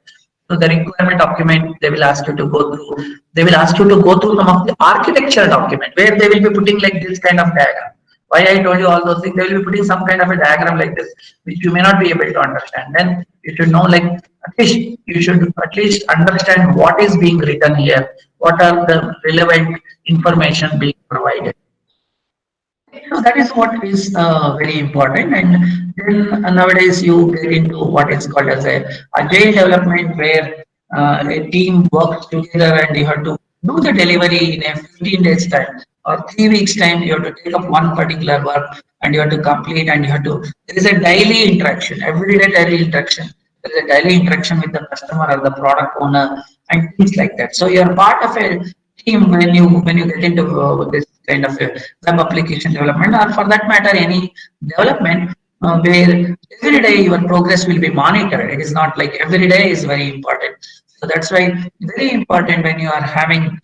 So the requirement document, they will ask you to go through. They will ask you to go through some of the architecture document where they will be putting like this kind of diagram. Why I told you all those things, they will be putting some kind of a diagram like this, which you may not be able to understand. Then you should know, like, at least you should at least understand what is being written here, what are the relevant information being provided. So that is what is very important. And then nowadays you get into what is called as a agile development, where a team works together and you have to do the delivery in a 15 days time or 3 weeks time. You have to take up one particular work and you have to complete, and you have to. There is a daily interaction, everyday daily interaction. There is a daily interaction with the customer or the product owner and things like that. So you are part of a team when you get into this kind of a web application development, or for that matter any development, where every day your progress will be monitored. It is not like every day is very important. So that's why very important when you are having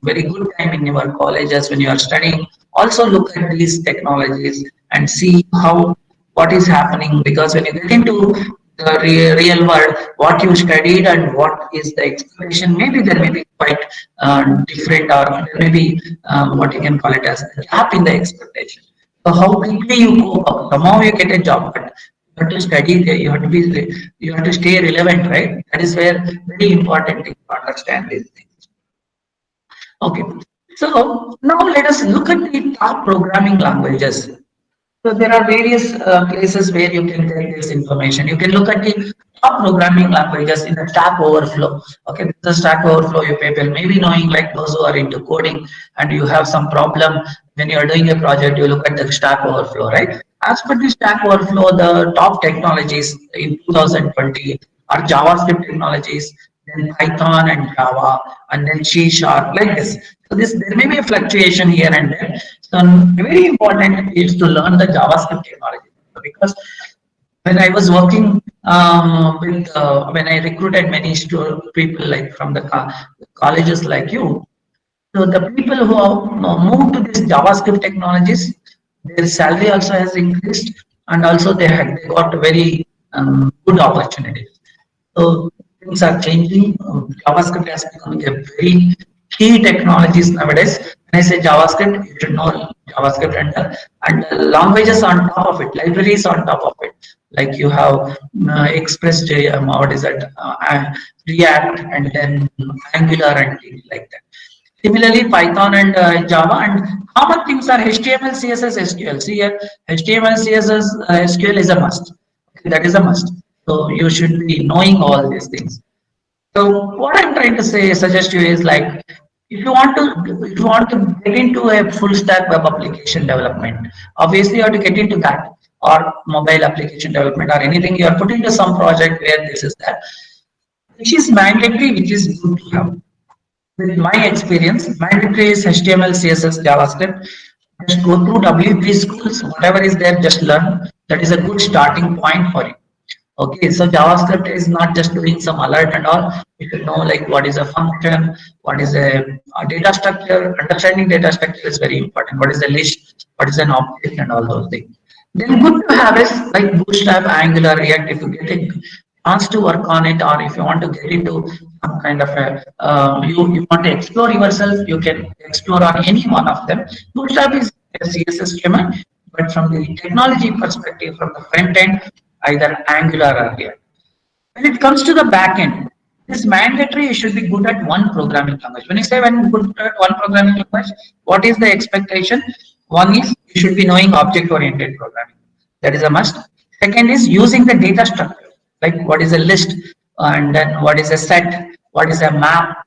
very good time in your colleges, when you are studying, also look at these technologies and see how what is happening, because when you get into the real world, what you studied and what is the expectation, maybe there may be quite different, or there may be what you can call it as a gap in the expectation. So how quickly you go up, somehow you get a job, but you have to study there, you have to stay relevant, right? That is where very important thing to understand these things. Okay, so now let us look at the top programming languages. So there are various places where you can get this information. You can look at the top programming languages in the Stack Overflow. Okay, the Stack Overflow, you people may be knowing, like those who are into coding and you have some problem when you are doing a project, you look at the Stack Overflow, right? As per the Stack Overflow, the top technologies in 2020 are JavaScript technologies, then Python and Java, and then C Sharp, like this. So this there may be a fluctuation here and there. So very important is to learn the JavaScript technology, because when I was working with when I recruited many people like from the colleges like you, so the people who have moved to these JavaScript technologies, their salary also has increased, and also they got very good opportunities. So things are changing. JavaScript has become a very key technologies nowadays. When I say JavaScript, you should know JavaScript and languages on top of it, libraries on top of it. Like you have Express.js, what is that? React, and then Angular and things like that. Similarly, Python and Java, and common things are HTML, CSS, SQL. See here, HTML, CSS, SQL is a must. Okay, that is a must. So you should be knowing all these things. So what I'm trying to say, suggest you is like, if you want to get into a full stack web application development, obviously you have to get into that, or mobile application development, or anything you are put into some project where this is that, which is mandatory, which is good to have. With my experience, mandatory is HTML, CSS, JavaScript. Just go through W3 schools, whatever is there, just learn. That is a good starting point for you. Okay, so JavaScript is not just doing some alert and all. You should know like what is a function, what is a data structure. Understanding data structure is very important. What is a list, what is an object, and all those things. Then good to have is like Bootstrap, Angular, React. If you get a chance to work on it, or if you want to get into some kind of a you want to explore yourself, you can explore on any one of them. Bootstrap is a CSS framework, but from the technology perspective, from the front end, either Angular or React. When it comes to the back end, it's mandatory you should be good at one programming language. When you say when good at one programming language, what is the expectation? One is you should be knowing object-oriented programming. That is a must. Second is using the data structure, like what is a list, and then what is a set, what is a map.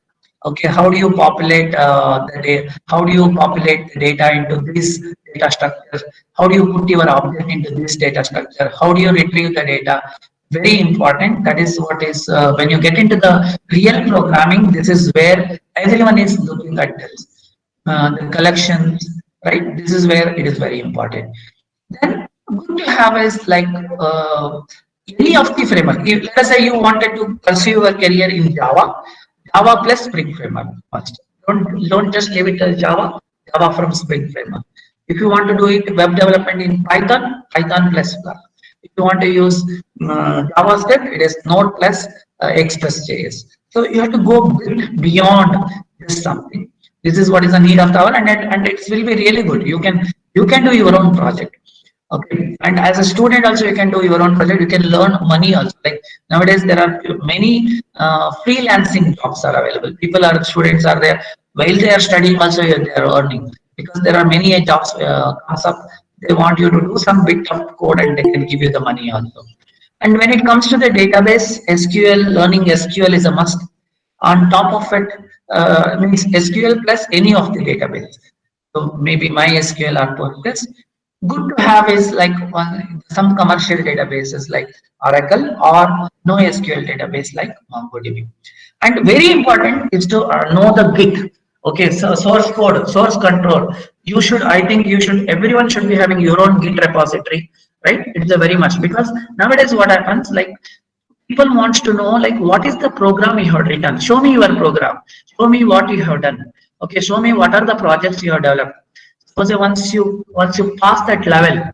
Okay, how do you populate the data? How do you populate the data into this data structure? How do you put your object into this data structure? How do you retrieve the data? Very important. That is what is when you get into the real programming. This is where everyone is looking at this. The collections, right? This is where it is very important. Then good to have is like any of the framework. If, let us say you wanted to pursue your career in Java, Java plus Spring Framework first. Don't just leave it as Java, Java from Spring Framework. If you want to do it web development in Python, Python plus Flask. If you want to use JavaScript, it is Node plus Express.js. So you have to go bit beyond just something. This is what is the need of the hour, and it will be really good. You can do your own project. Okay, and as a student also you can do your own project. You can learn money also. Like nowadays there are many freelancing jobs are available. People are students are there while they are studying also they are earning because there are many jobs comes up. They want you to do some bit of code and they can give you the money also. And when it comes to the database, SQL learning SQL is a must. On top of it means SQL plus any of the database. So maybe MySQL or Postgres. Good to have is like some commercial databases like Oracle or NoSQL database like MongoDB. And very important is to know the Git. Okay, so source code, source control. You should, I think you should, everyone should be having your own Git repository, right? It's a very much because nowadays what happens like people wants to know like what is the program you have written. Show me your program. Show me what you have done. Okay, show me what are the projects you have developed. Suppose once you pass that level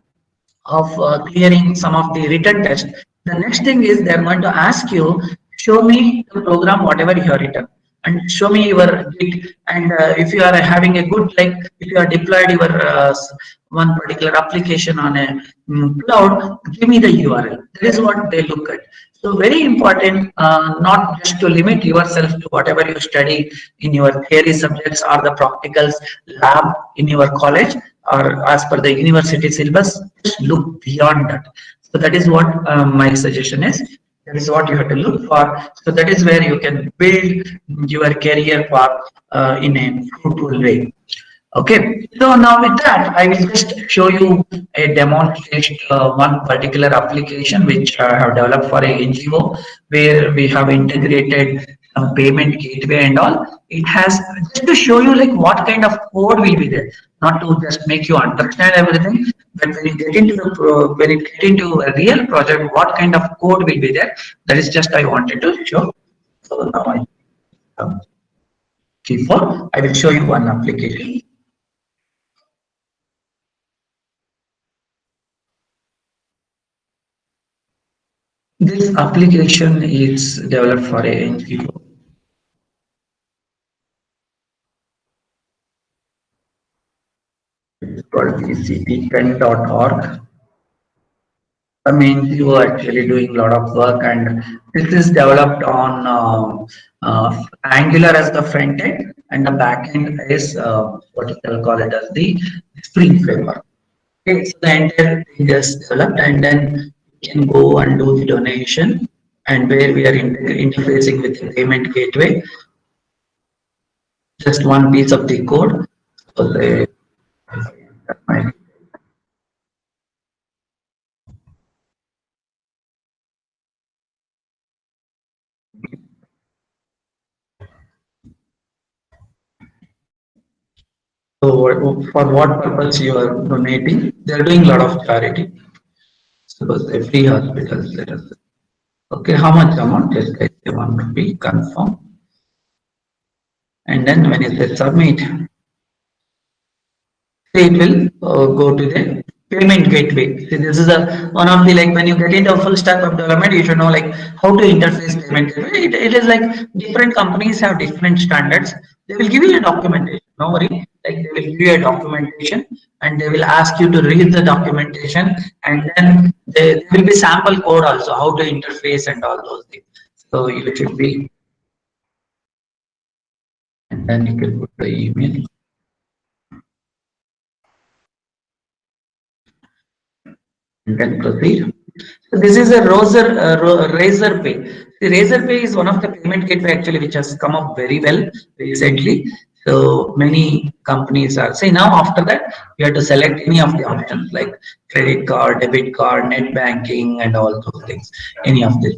of clearing some of the written test, the next thing is they're going to ask you, show me the program, whatever you have written, and show me your Git. And if you are having a good, like if you are deployed your one particular application on a cloud, give me the URL. That is what they look at. So very important, not just to limit yourself to whatever you study in your theory subjects or the practicals lab in your college or as per the university syllabus, just look beyond that. So that is what my suggestion is. That is what you have to look for. So that is where you can build your career path in a fruitful way. Okay, so now with that, I will just show you a demonstration, one particular application which I have developed for a NGO where we have integrated some payment gateway and all. It has just to show you like what kind of code will be there, not to just make you understand everything, but when you get into when you get into a real project, what kind of code will be there. That is just I wanted to show. So now before I will show you one application. This application is developed for a NGO. It's called ecp10.org. I mean, you are actually doing a lot of work, and this is developed on Angular as the front end, and the back end is what you can call it as the Spring framework. Okay, so the entire thing is developed, and then you can go and do the donation, and where we are interfacing with the payment gateway. Just one piece of the code. So for what purpose you are donating? They are doing a lot of charity. Suppose a free hospitals. Let us. Okay, how much amount? Just like they want to be confirm. And then when you say submit, it will go to the payment gateway. See, this is a one of the like when you get into a full stack of development, you should know like how to interface payment gateway. It is like different companies have different standards. They will give you a documentation. No worry, like they will give you a documentation and they will ask you to read the documentation, and then there will be sample code also how to interface and all those things. So you should be, and then you can put the email and then proceed. So this is a Razor Pay. The Razor Pay is one of the payment gateway actually which has come up very well recently. So many companies are say now after that you have to select any of the options like credit card, debit card, net banking, and all those things. Any of them.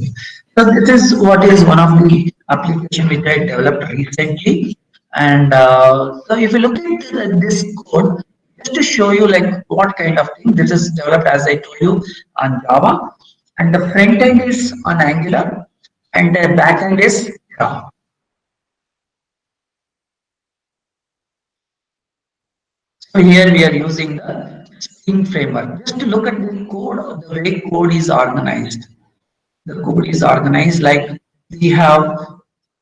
So this is what is one of the application which I developed recently. And so if you look at this code, just to show you like what kind of thing this is developed as I told you on Java, and the front end is on Angular, and the back end is Java. So here we are using the Spring framework. Just to look at the code, the way code is organized. The code is organized like we have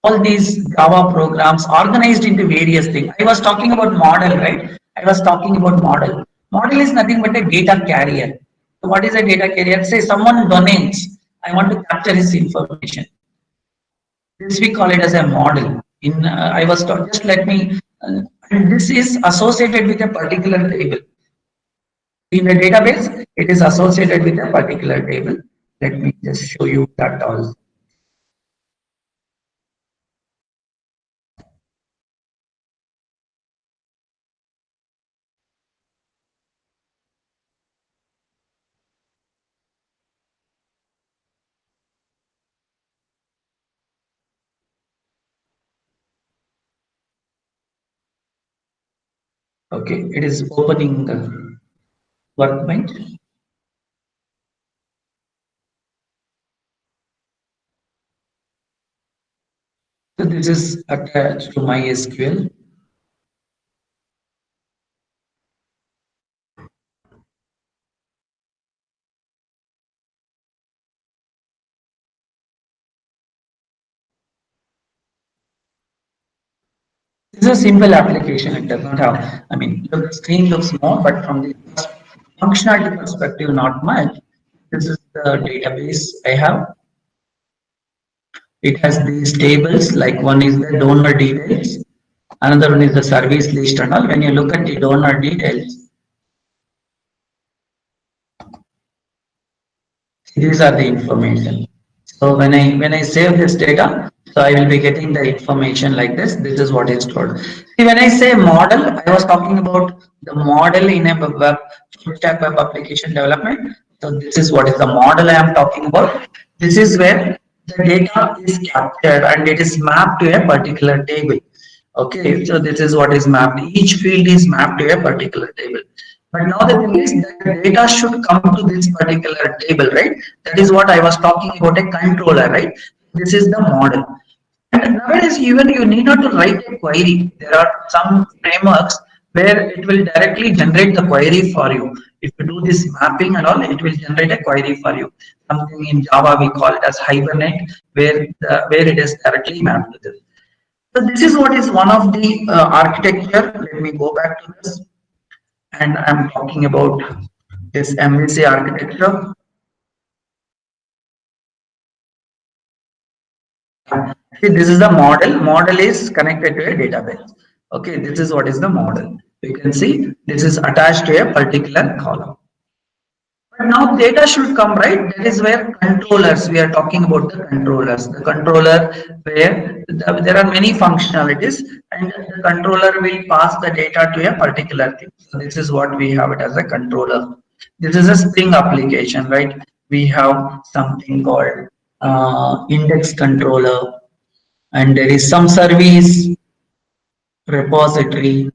all these Java programs organized into various things. I was talking about model, right? I was talking about model. Model is nothing but a data carrier. So what is a data carrier? Say someone donates. I want to capture his information. This we call it as a model. In I was taught, just let me. And this is associated with a particular table. In a database, it is associated with a particular table. Let me just show you that also. Okay, it is opening the workbench. So this is attached to MySQL. This is a simple application. It does not have, I mean, the screen looks small, but from the functionality perspective, not much. This is the database I have. It has these tables, like one is the donor details, another one is the service list and all. When you look at the donor details, these are the information. So when I save this data, so I will be getting the information like this. This is what is stored. See, when I say model, I was talking about the model in a web full stack web application development. So this is what is the model I am talking about. This is where the data is captured and it is mapped to a particular table. Okay, so this is what is mapped. Each field is mapped to a particular table. But now the thing is the data should come to this particular table, right? That is what I was talking about a controller, right? This is the model. And nowadays, even you need not to write a query. There are some frameworks where it will directly generate the query for you. If you do this mapping and all, it will generate a query for you. Something in Java we call it as Hibernate, where it is directly mapped to this. So this is what is one of the architecture. Let me go back to this, and I'm talking about this MVC architecture. See, this is the model. Model is connected to a database. Okay, this is what is the model. You can see this is attached to a particular column. But now data should come, right? That is where controllers, we are talking about the controllers. The controller where there are many functionalities and the controller will pass the data to a particular thing. So this is what we have it as a controller. This is a Spring application, right? We have something called index controller, and there is some service repository,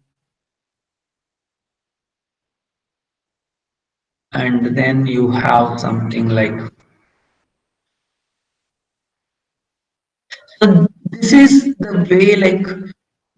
and then you have something like. So this is the way like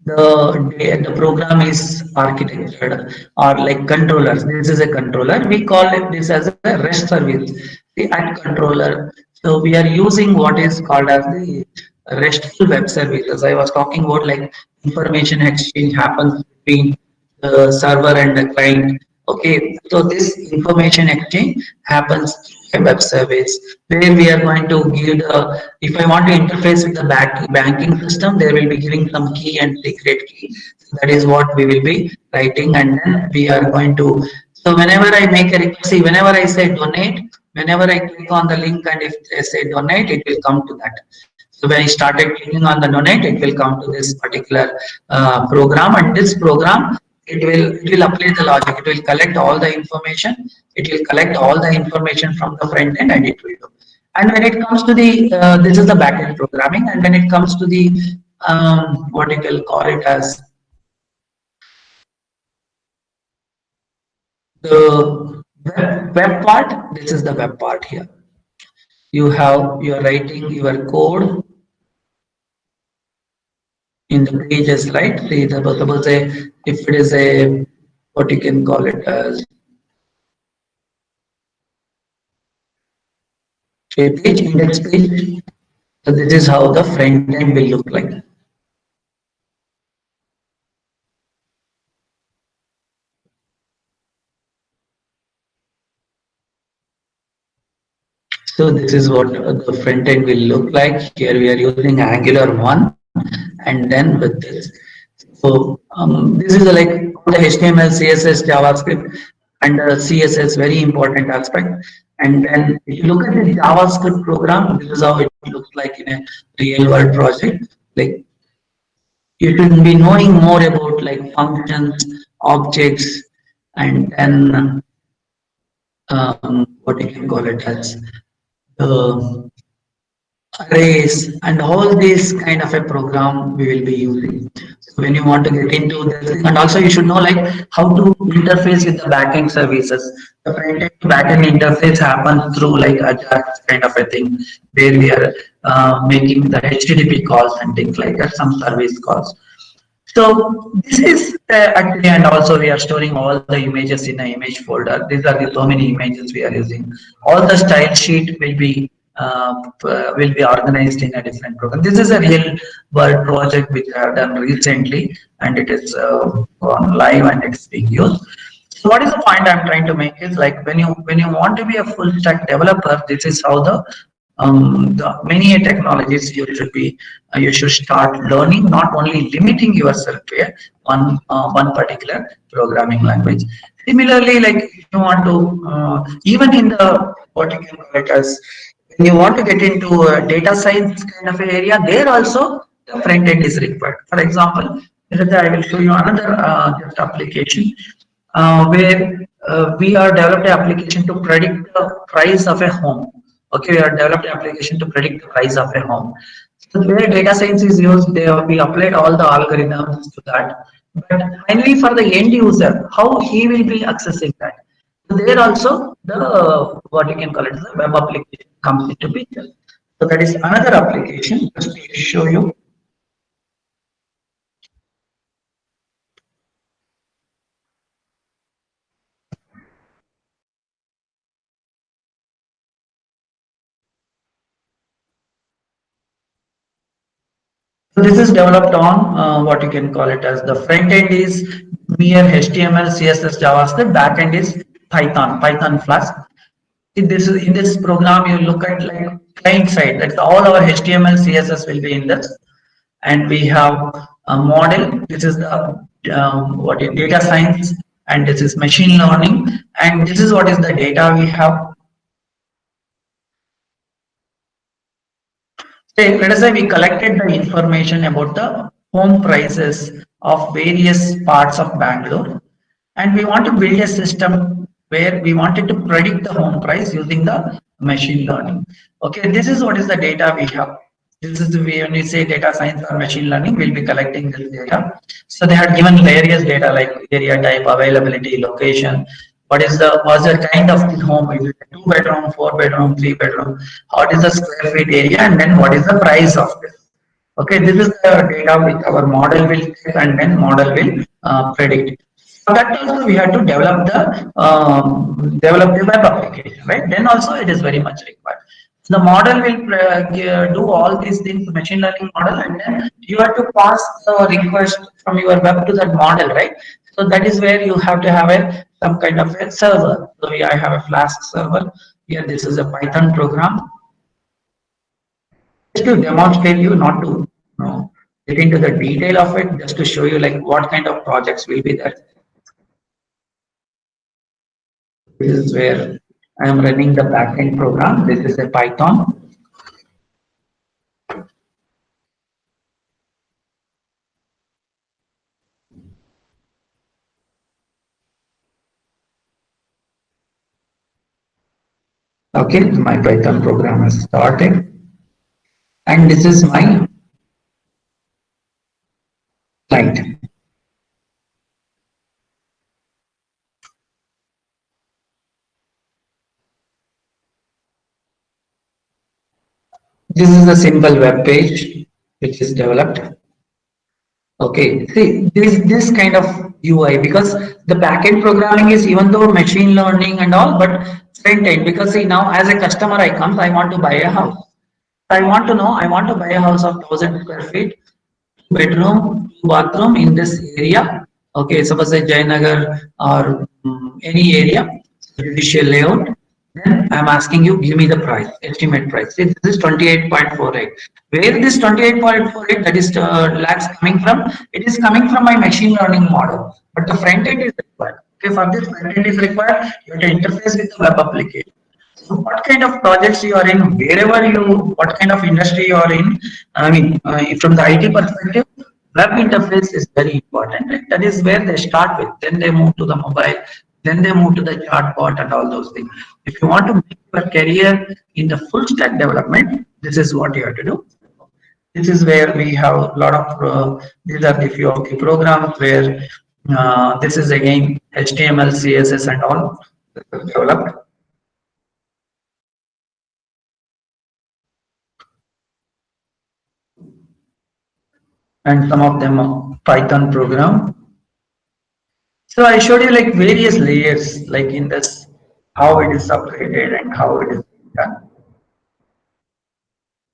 the program is architected or like controllers. This is a controller. We call it this as a REST service. The at controller. So we are using what is called as the RESTful web service. As I was talking about, like information exchange happens between the server and the client. Okay, so this information exchange happens through a web service where we are going to give the, if I want to interface with the banking system, there will be giving some key and secret key. So that is what we will be writing, and then we are going to. So whenever I make a request, see, whenever I say donate, whenever I click on the link and if they say donate, it will come to that. So when I started clicking on the donate, it will come to this particular program, and this program, it will apply the logic. It will collect all the information. It will collect all the information from the front end, and it will do. And when it comes to the this is the backend programming, and when it comes to the what you can call it as the web part, this is the web part here. You're writing your code in the pages, right? See, suppose if it is a what you can call it as a page index page. So this is how the front end will look like. So this is what the front end will look like. Here we are using Angular 1 and then with this. So this is like the HTML, CSS, JavaScript and CSS, very important aspect. And then if you look at the JavaScript program, this is how it looks like in a real world project. Like you should be knowing more about like functions, objects, and then what you can call it as the arrays and all this kind of a program we will be using. So when you want to get into this, and also you should know like how to interface with the backend services. The front end to backend interface happens through like Ajax kind of a thing, where we are making the HTTP calls and things like that, some service calls. So this is actually, and also we are storing all the images in an image folder. These are the so many images we are using. All the style sheet will be organized in a different program. This is a real world project which I have done recently, and it is gone live and it's being used. So what is the point I'm trying to make is like when you want to be a full stack developer, this is how the many technologies you should start learning, not only limiting yourself to one particular programming language. Similarly, like if you want to even in the what you can call it as when you want to get into data science kind of area, there also the front end is required. For example, I will show you another just application where we are developed an application to predict the price of a home. Okay, we are developed an application to predict the price of a home. So where data science is used, we applied all the algorithms to that. But finally, for the end user, how he will be accessing that. So there also the what you can call it the web application comes into picture. So that is another application just to show you. So this is developed on what you can call it as the front end is mere HTML, CSS, JavaScript. Back end is Python Flask. In this program, you look at like client side. That's all our HTML, CSS will be in this, and we have a model. This is the what is data science, and this is machine learning, and this is what is the data we have. Say, let us say we collected the information about the home prices of various parts of Bangalore, and we want to build a system where we wanted to predict the home price using the machine learning. Okay, this is what is the data we have. This is the way when we say data science or machine learning, we'll be collecting this data. So they had given various data like area type, availability, location, what's the kind of the home? Is it a 2 bedroom, 4 bedroom, 3 bedroom? What is the square feet area, and then what is the price of this? Okay, this is the data which our model will take, and then model will predict. For that also we have to develop the web application, right? Then also it is very much required. So the model will do all these things, machine learning model, and then you have to pass the request from your web to that model, right? So that is where you have to have some kind of a server. So I have a Flask server. Here, this is a Python program. Just to demonstrate you, not to get into the detail of it, just to show you like what kind of projects will be there. This is where I am running the backend program. This is a Python. Okay, my Python program has started, and this is my client. This is a simple web page which is developed. Okay, see this kind of UI, because the backend programming is even though machine learning and all, but front end, because see now as a customer I come, I want to buy a house. I want to know, I want to buy a house of 1,000 square feet, bedroom, bathroom in this area. Okay, suppose say Jayanagar or any area, judicial layout. Then I'm asking you, give me the price, estimate price. See, this is 28.48. Where this 28.48 that is lakhs coming from? It is coming from my machine learning model. But the front end is required. Okay, for this front end is required, you have to interface with the web application. So what kind of projects you are in, wherever you, what kind of industry you are in, I mean, from the IT perspective, web interface is very important. Right? That is where they start with. Then they move to the mobile, then they move to the chatbot and all those things. If you want to make your career in the full stack development, this is what you have to do. This is where we have a lot of, these are the few of the programs where this is again HTML, CSS and all developed. And some of them are Python program. So I showed you like various layers, like in this, how it is upgraded and how it is done.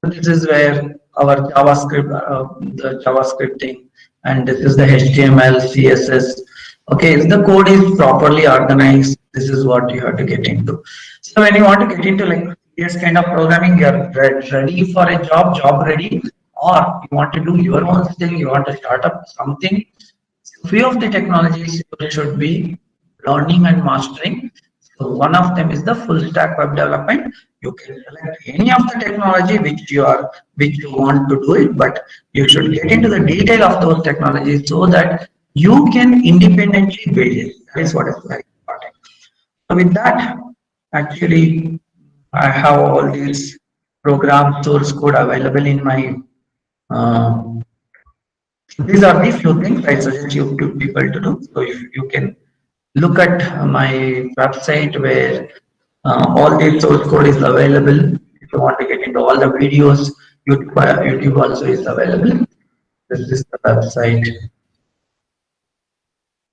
So this is where our JavaScript, the JavaScripting, and this is the HTML, CSS. Okay, if the code is properly organized, this is what you have to get into. So when you want to get into like this kind of programming, you're ready for a job, job ready, or you want to do your own thing, you want to start up something. Few of the technologies you should be learning and mastering. So one of them is the full stack web development. You can select any of the technology which you want to do it, but you should get into the detail of those technologies so that you can independently build it. That is what is very important. So with that, actually, I have all these program source code available in my uh, these are the few things I suggest you to people to do. So if you can look at my website where all the source code is available. If you want to get into all the videos, YouTube also is available. This is the website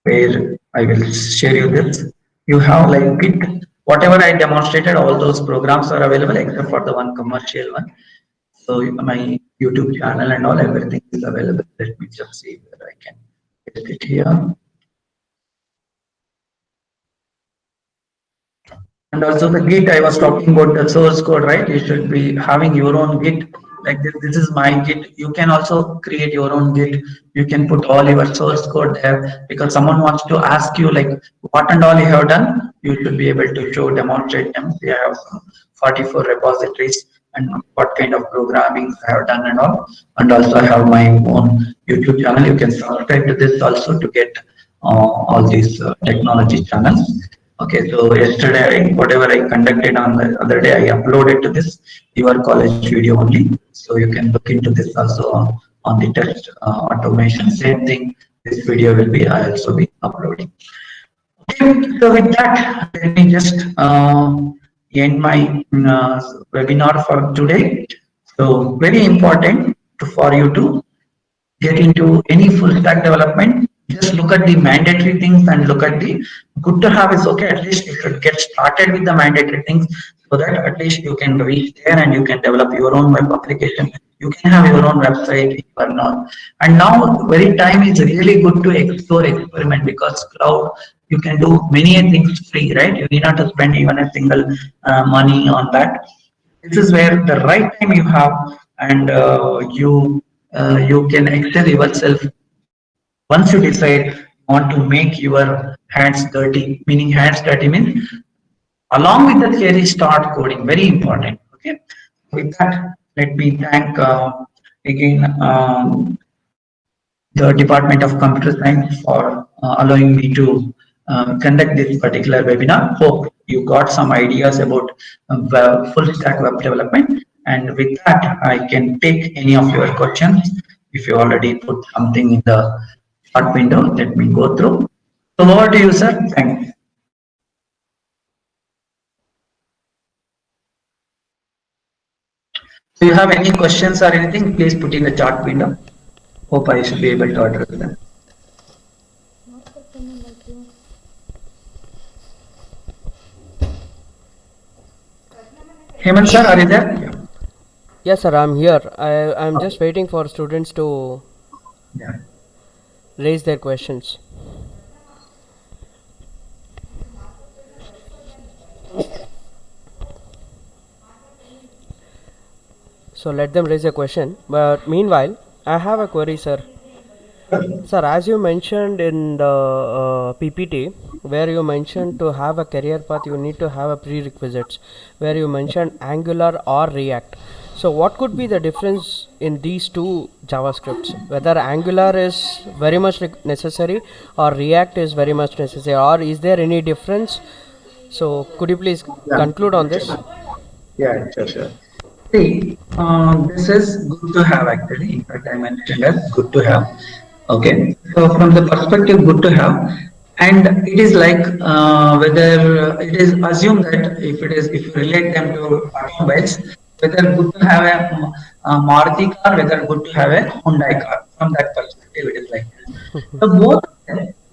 where I will share you this. You have like Git, whatever I demonstrated, all those programs are available except for the one commercial one. So my YouTube channel and all everything is available. Let me just see where I can get it here. And also the Git, I was talking about the source code, right? You should be having your own Git. Like this is my Git. You can also create your own Git. You can put all your source code there because someone wants to ask you like what and all you have done. You should be able to show, demonstrate them. We have 44 repositories and what kind of programming I have done and all. And also I have my own YouTube channel. You can subscribe to this also to get all these technology channels. Okay, so yesterday, whatever I conducted on the other day, I uploaded to this your college video only. So you can look into this also on the test automation. Same thing, this video will be I also be uploading. Okay, so with that, let me just end my webinar for today. So very important for you to get into any full stack development, just look at the mandatory things and look at the good to have is okay. At least you should get started with the mandatory things so that at least you can reach there and you can develop your own web application. You can have your own website or not. And now very time is really good to explore, experiment because cloud you can do many things free, right? You need not to spend even a single money on that. This is where the right time you have and you can excel yourself once you decide you want to make your hands dirty, meaning hands dirty means Along with the theory, start coding. Very important. Okay. With that, let me thank again the Department of Computer Science for allowing me to conduct this particular webinar. Hope you got some ideas about full stack web development. And with that, I can take any of your questions. If you already put something in the chat window, let me go through. So over to you, sir. Thank you. Do you have any questions or anything? Please put in the chat window. Hope I should be able to address them. Hemant sir, are you there? Yeah. Yes, sir, I'm here. I'm just waiting for students to Yeah. raise their questions. So let them raise a question. But meanwhile, I have a query, sir. Sir, as you mentioned in the PPT, where you mentioned to have a career path, you need to have a prerequisites, where you mentioned Angular or React. So what could be the difference in these two JavaScripts? Whether Angular is very much necessary or React is very much necessary, or is there any difference? So could you please conclude on this? Yeah, sure. See, this is good to have actually. In fact, I mentioned as good to have. Okay, so from the perspective, good to have, and it is like whether it is assumed that if you relate them to automobiles, whether good to have a Maruti car, whether good to have a Hyundai car. From that perspective, it is like this. So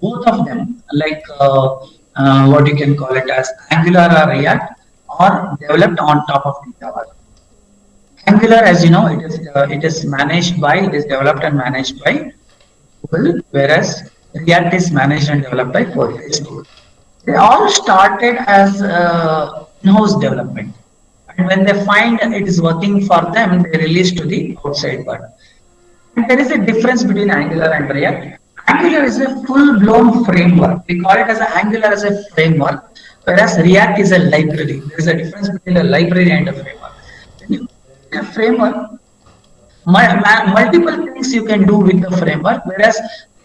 both of them, like what you can call it as Angular or React, are developed on top of the Java. Angular, as you know, it is developed and managed by Google, whereas React is managed and developed by Facebook. They all started as in-house development, and when they find it is working for them, they release to the outside world. And there is a difference between Angular and React. Angular is a full-blown framework. We call it as Angular as a framework, whereas React is a library. There is a difference between a library and a framework. When you a framework, multiple things you can do with the framework, whereas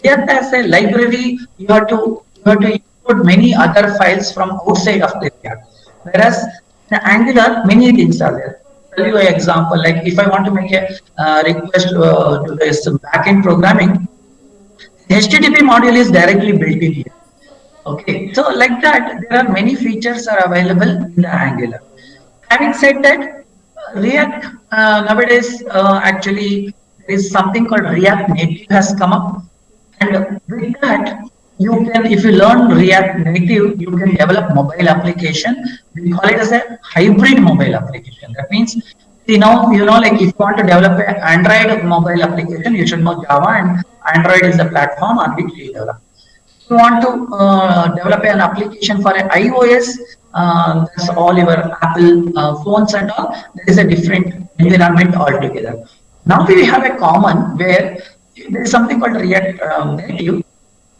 here as a library you have to import many other files from outside of the React, whereas in Angular many things are there. Tell you an example, like if I want to make a request to this backend programming, HTTP module is directly built in here. Okay, so like that, there are many features are available in the Angular. Having said that, React nowadays actually there is something called React Native has come up, and with that you can, if you learn React Native, you can develop mobile application. We call it as a hybrid mobile application. That means like if you want to develop an Android mobile application, you should know Java, and Android is the platform on which you develop. You want to develop an application for an iOS, that's all your Apple phones and all, there is a different environment altogether. Now we have a common where there is something called React Native.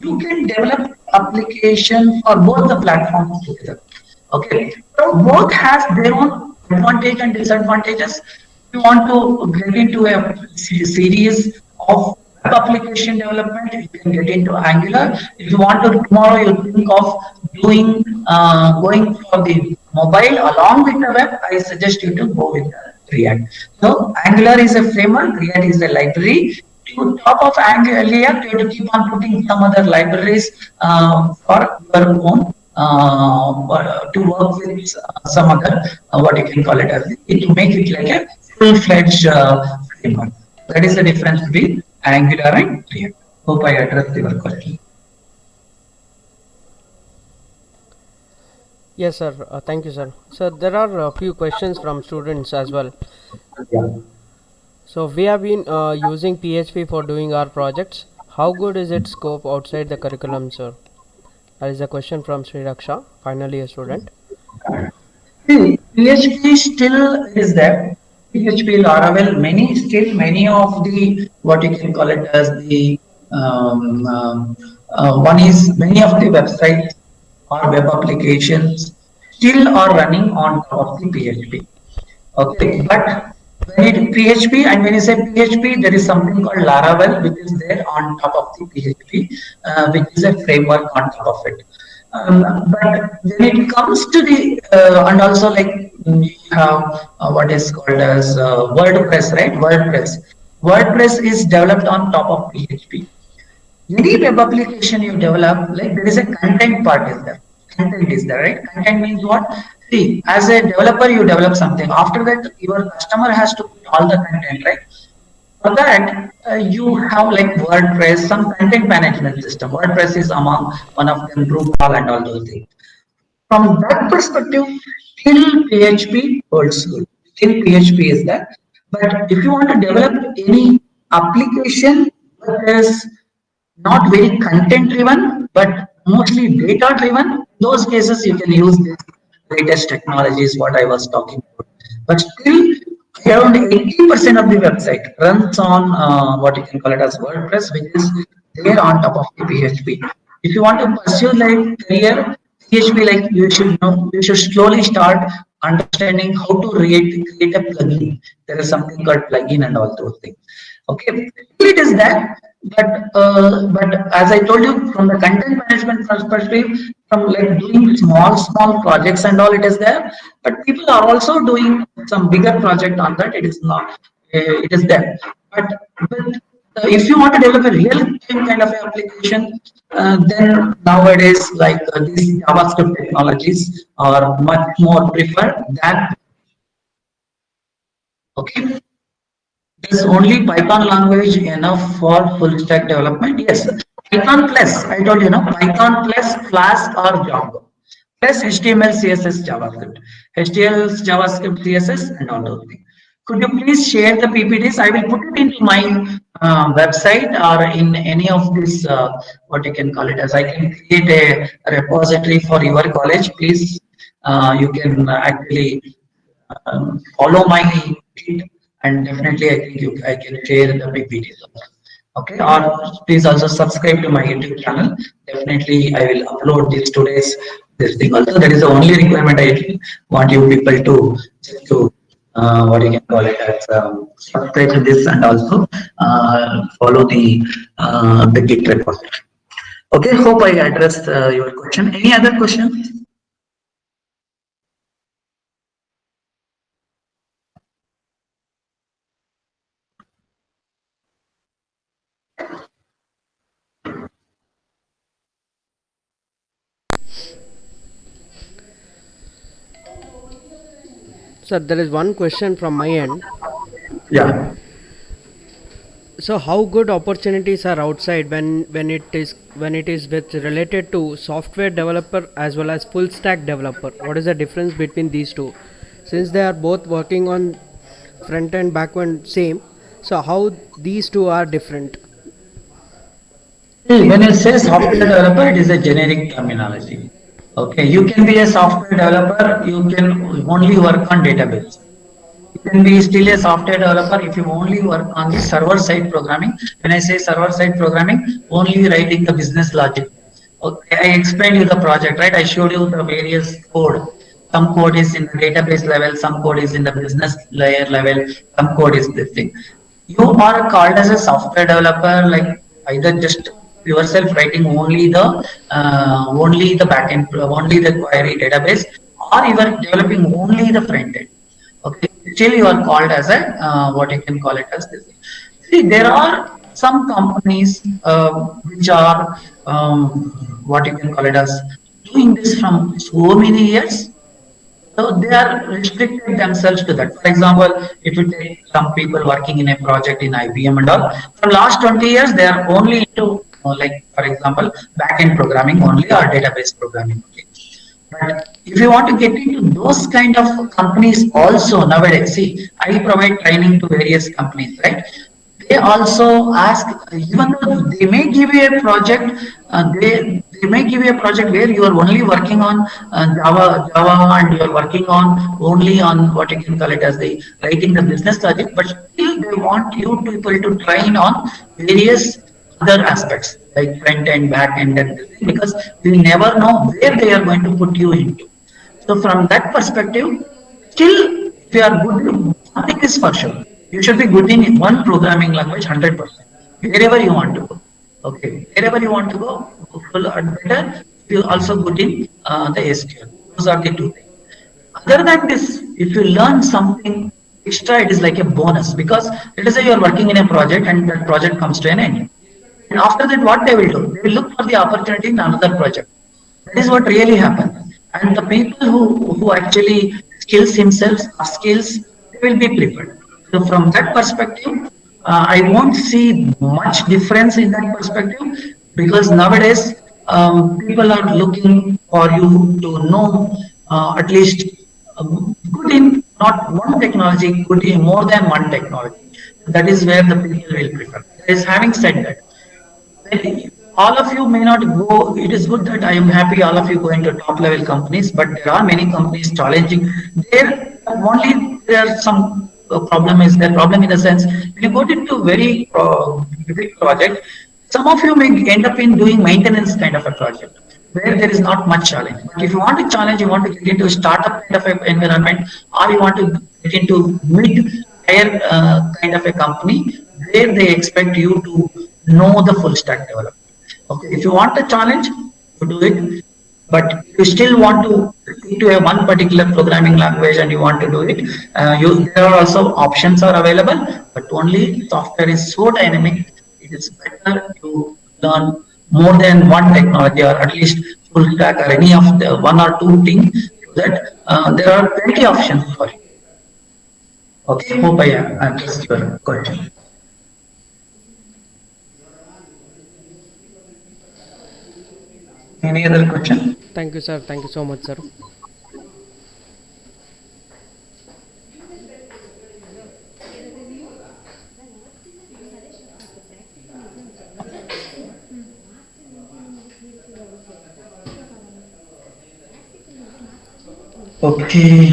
You can develop application for both the platforms together. Okay, so both has their own advantage and disadvantages. If you want to get into a series of web application development, you can get into Angular. If you want to tomorrow you think of doing going for the mobile along with the web, I suggest you to go with React. So Angular is a framework, React is a library. To top of Angular, you have to keep on putting some other libraries for your own to work with some other what you can call it as to make it like a full-fledged framework. That is the difference between Angular and React. Hope I addressed your question. Yes, sir. Thank you, sir. So there are a few questions from students as well. Yeah. So we have been using PHP for doing our projects. How good is its scope outside the curriculum, sir? That is a question from Sri Raksha, finally a student. See, PHP still is there. PHP, Laravel, many of the what you can call it as the one is many of the websites or web applications still are running on top of the PHP. Okay, but when it PHP and when you say PHP, there is something called Laravel, which is there on top of the PHP, which is a framework on top of it. But when it comes to the and also like you have what is called as WordPress, right? WordPress is developed on top of PHP. Any web application you develop, like there is a content part is there. Content is there, right? Content means what? See, as a developer, you develop something. After that, your customer has to put all the content, right? For that, you have like WordPress, some content management system. WordPress is among one of them, Drupal and all those things. From that perspective, still PHP holds good. Still PHP is there. But if you want to develop any application that is not very content driven, but mostly data driven, in those cases you can use this latest technologies, what I was talking about. But still, around 80% of the website runs on what you can call it as WordPress, which is there on top of the PHP. If you want to pursue like career, PHP, like you should know, you should slowly start understanding how to create a plugin. There is something called plugin and all those things. Okay, it is that, but as I told you, from the content management perspective, from like doing small projects and all, it is there. But people are also doing some bigger project on that. It is not, it is there. But if you want to develop a real time kind of application, then nowadays like these JavaScript technologies are much more preferred than. Okay. Is only Python language enough for full stack development? Yes. Python plus, I told you, no, Python plus Flask or Django. Plus HTML, CSS, JavaScript. HTML, JavaScript, CSS, and all those things. Could you please share the PPTs? I will put it into my website or in any of this, what you can call it as. I can create a repository for your college. Please, you can actually follow my feed, and definitely I think I can share the PPTs also. Okay, or please also subscribe to my YouTube channel. Definitely I will upload this thing also. That is the only requirement I want you people to just to what you can call it as subscribe to this and also follow the Git repository. Okay, hope I addressed your question. Any other questions? Sir, there is one question from my end. Yeah. So, how good opportunities are outside when it is with related to software developer as well as full stack developer? What is the difference between these two? Since they are both working on front end, back end, same. So, how these two are different? See, when you say software developer, it is a generic terminology. Okay, you can be a software developer, you can only work on database. You can be still a software developer if you only work on the server side programming. When I say server side programming, only writing the business logic. Okay, I explained you the project, right? I showed you the various code. Some code is in the database level, some code is in the business layer level, some code is this thing. You are called as a software developer, like either just yourself writing only the backend, only the query database, or you are developing only the front end. Okay, still you are called as a what you can call it as this. See, there are some companies which are what you can call it as doing this from so many years, so they are restricted themselves to that. For example, if you take some people working in a project in IBM and all, from last 20 years, they are only into like, for example, backend programming only or database programming only. But if you want to get into those kind of companies also nowadays, see, I provide training to various companies, right? They also ask, even though they may give you a project, they may give you a project where you are only working on Java, and you are working on only on what you can call it as the writing the business logic, but still they want you people to train on various other aspects like front end, back end, and this thing, because we never know where they are going to put you into. So from that perspective, still, if you are good, one thing is for sure, you should be good in one programming language 100%. Wherever you want to go, okay, wherever you want to go, full or better. If you also good in the SQL, those are the two things. Other than this, if you learn something extra, it is like a bonus because let us say you are working in a project and that project comes to an end. And after that, what they will do? They will look for the opportunity in another project. That is what really happens. And the people who actually skills themselves, skills, they will be preferred. So from that perspective, I won't see much difference in that perspective because nowadays people are looking for you to know at least good in not one technology, good in more than one technology. That is where the people will prefer. That is having said that, all of you may not go. It is good that I am happy all of you go into top level companies, but there are many companies challenging. There only there are some problem is their problem in the sense when you go into very big project, some of you may end up in doing maintenance kind of a project where there is not much challenge. But if you want to challenge, you want to get into a startup kind of a environment, or you want to get into mid higher kind of a company where they expect you to know the full stack development. Okay, if you want a challenge, you do it. But you still want to stick to a one particular programming language and you want to do it, there are also options are available. But only software is so dynamic, it is better to learn more than one technology or at least full stack or any of the one or two things so that there are plenty of options for you. Okay, hope I addressed your question. Any other question? Thank you, sir. Thank you so much, sir. Okay,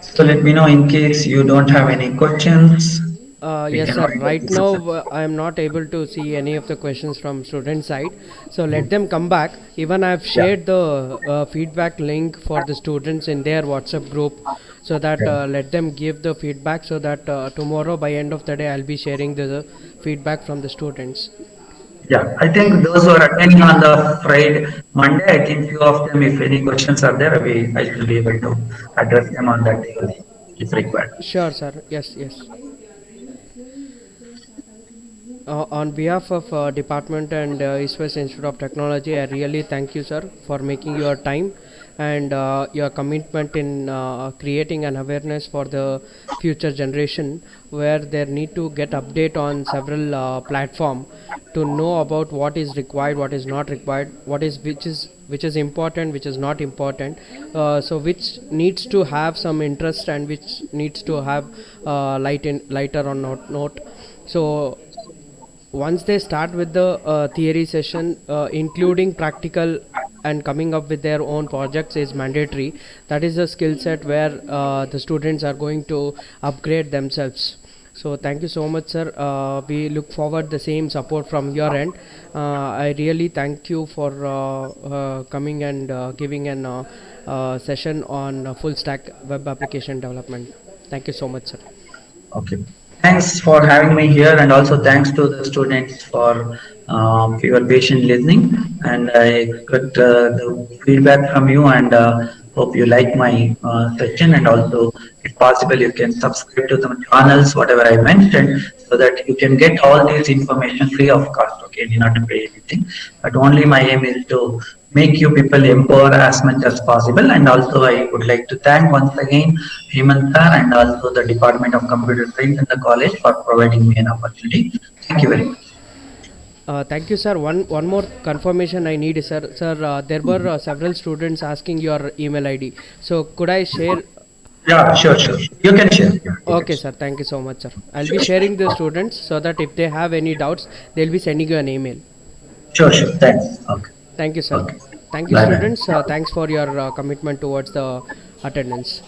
so let me know in case you don't have any questions. We Yes, can sir. write up Right this now, session. I am not able to see any of the questions from student side. So let them come back. Even I have Yeah, shared the feedback link for the students in their WhatsApp group, so that yeah, let them give the feedback. So that tomorrow by end of the day, I'll be sharing the feedback from the students. yeah. I think those who are attending on the Friday, Monday, I think few of them, if any questions are there, I should be able to address them on that day only, if required. Sure, sir. Yes, yes. On behalf of department and East West Institute of Technology, I really thank you, sir, for making your time and your commitment in creating an awareness for the future generation, where they need to get update on several platform to know about what is required, what is not required, which is important, which is not important. So which needs to have some interest and which needs to have lighter or not note. So once they start with the theory session, including practical and coming up with their own projects is mandatory. That is a skill set where the students are going to upgrade themselves. So thank you so much, sir. We look forward the same support from your end. I really thank you for coming and giving an session on full stack web application development. Thank you so much, sir. Okay. Thanks for having me here, and also thanks to the students for your patient listening. And I got the feedback from you, and hope you like my session. And also, if possible, you can subscribe to the channels, whatever I mentioned, so that you can get all this information free of cost. Okay, you do not to pay anything. But only my aim is to make you people empower as much as possible. And also, I would like to thank once again Hemant sir and also the Department of Computer Science in the college for providing me an opportunity. Thank you very much. Thank you, sir. One more confirmation I need, sir. Sir, there were several students asking your email ID. So could I share? Yeah, sure, sure. You can share. Yeah, you can Okay, share. sir. Thank you so much, sir. I'll be Sure, sharing the students so that if they have any doubts, they'll be sending you an email. sure, sure. Thanks. Okay, Thank you, sir. okay. Thank you, Bye bye. students. Thanks for your commitment towards the attendance.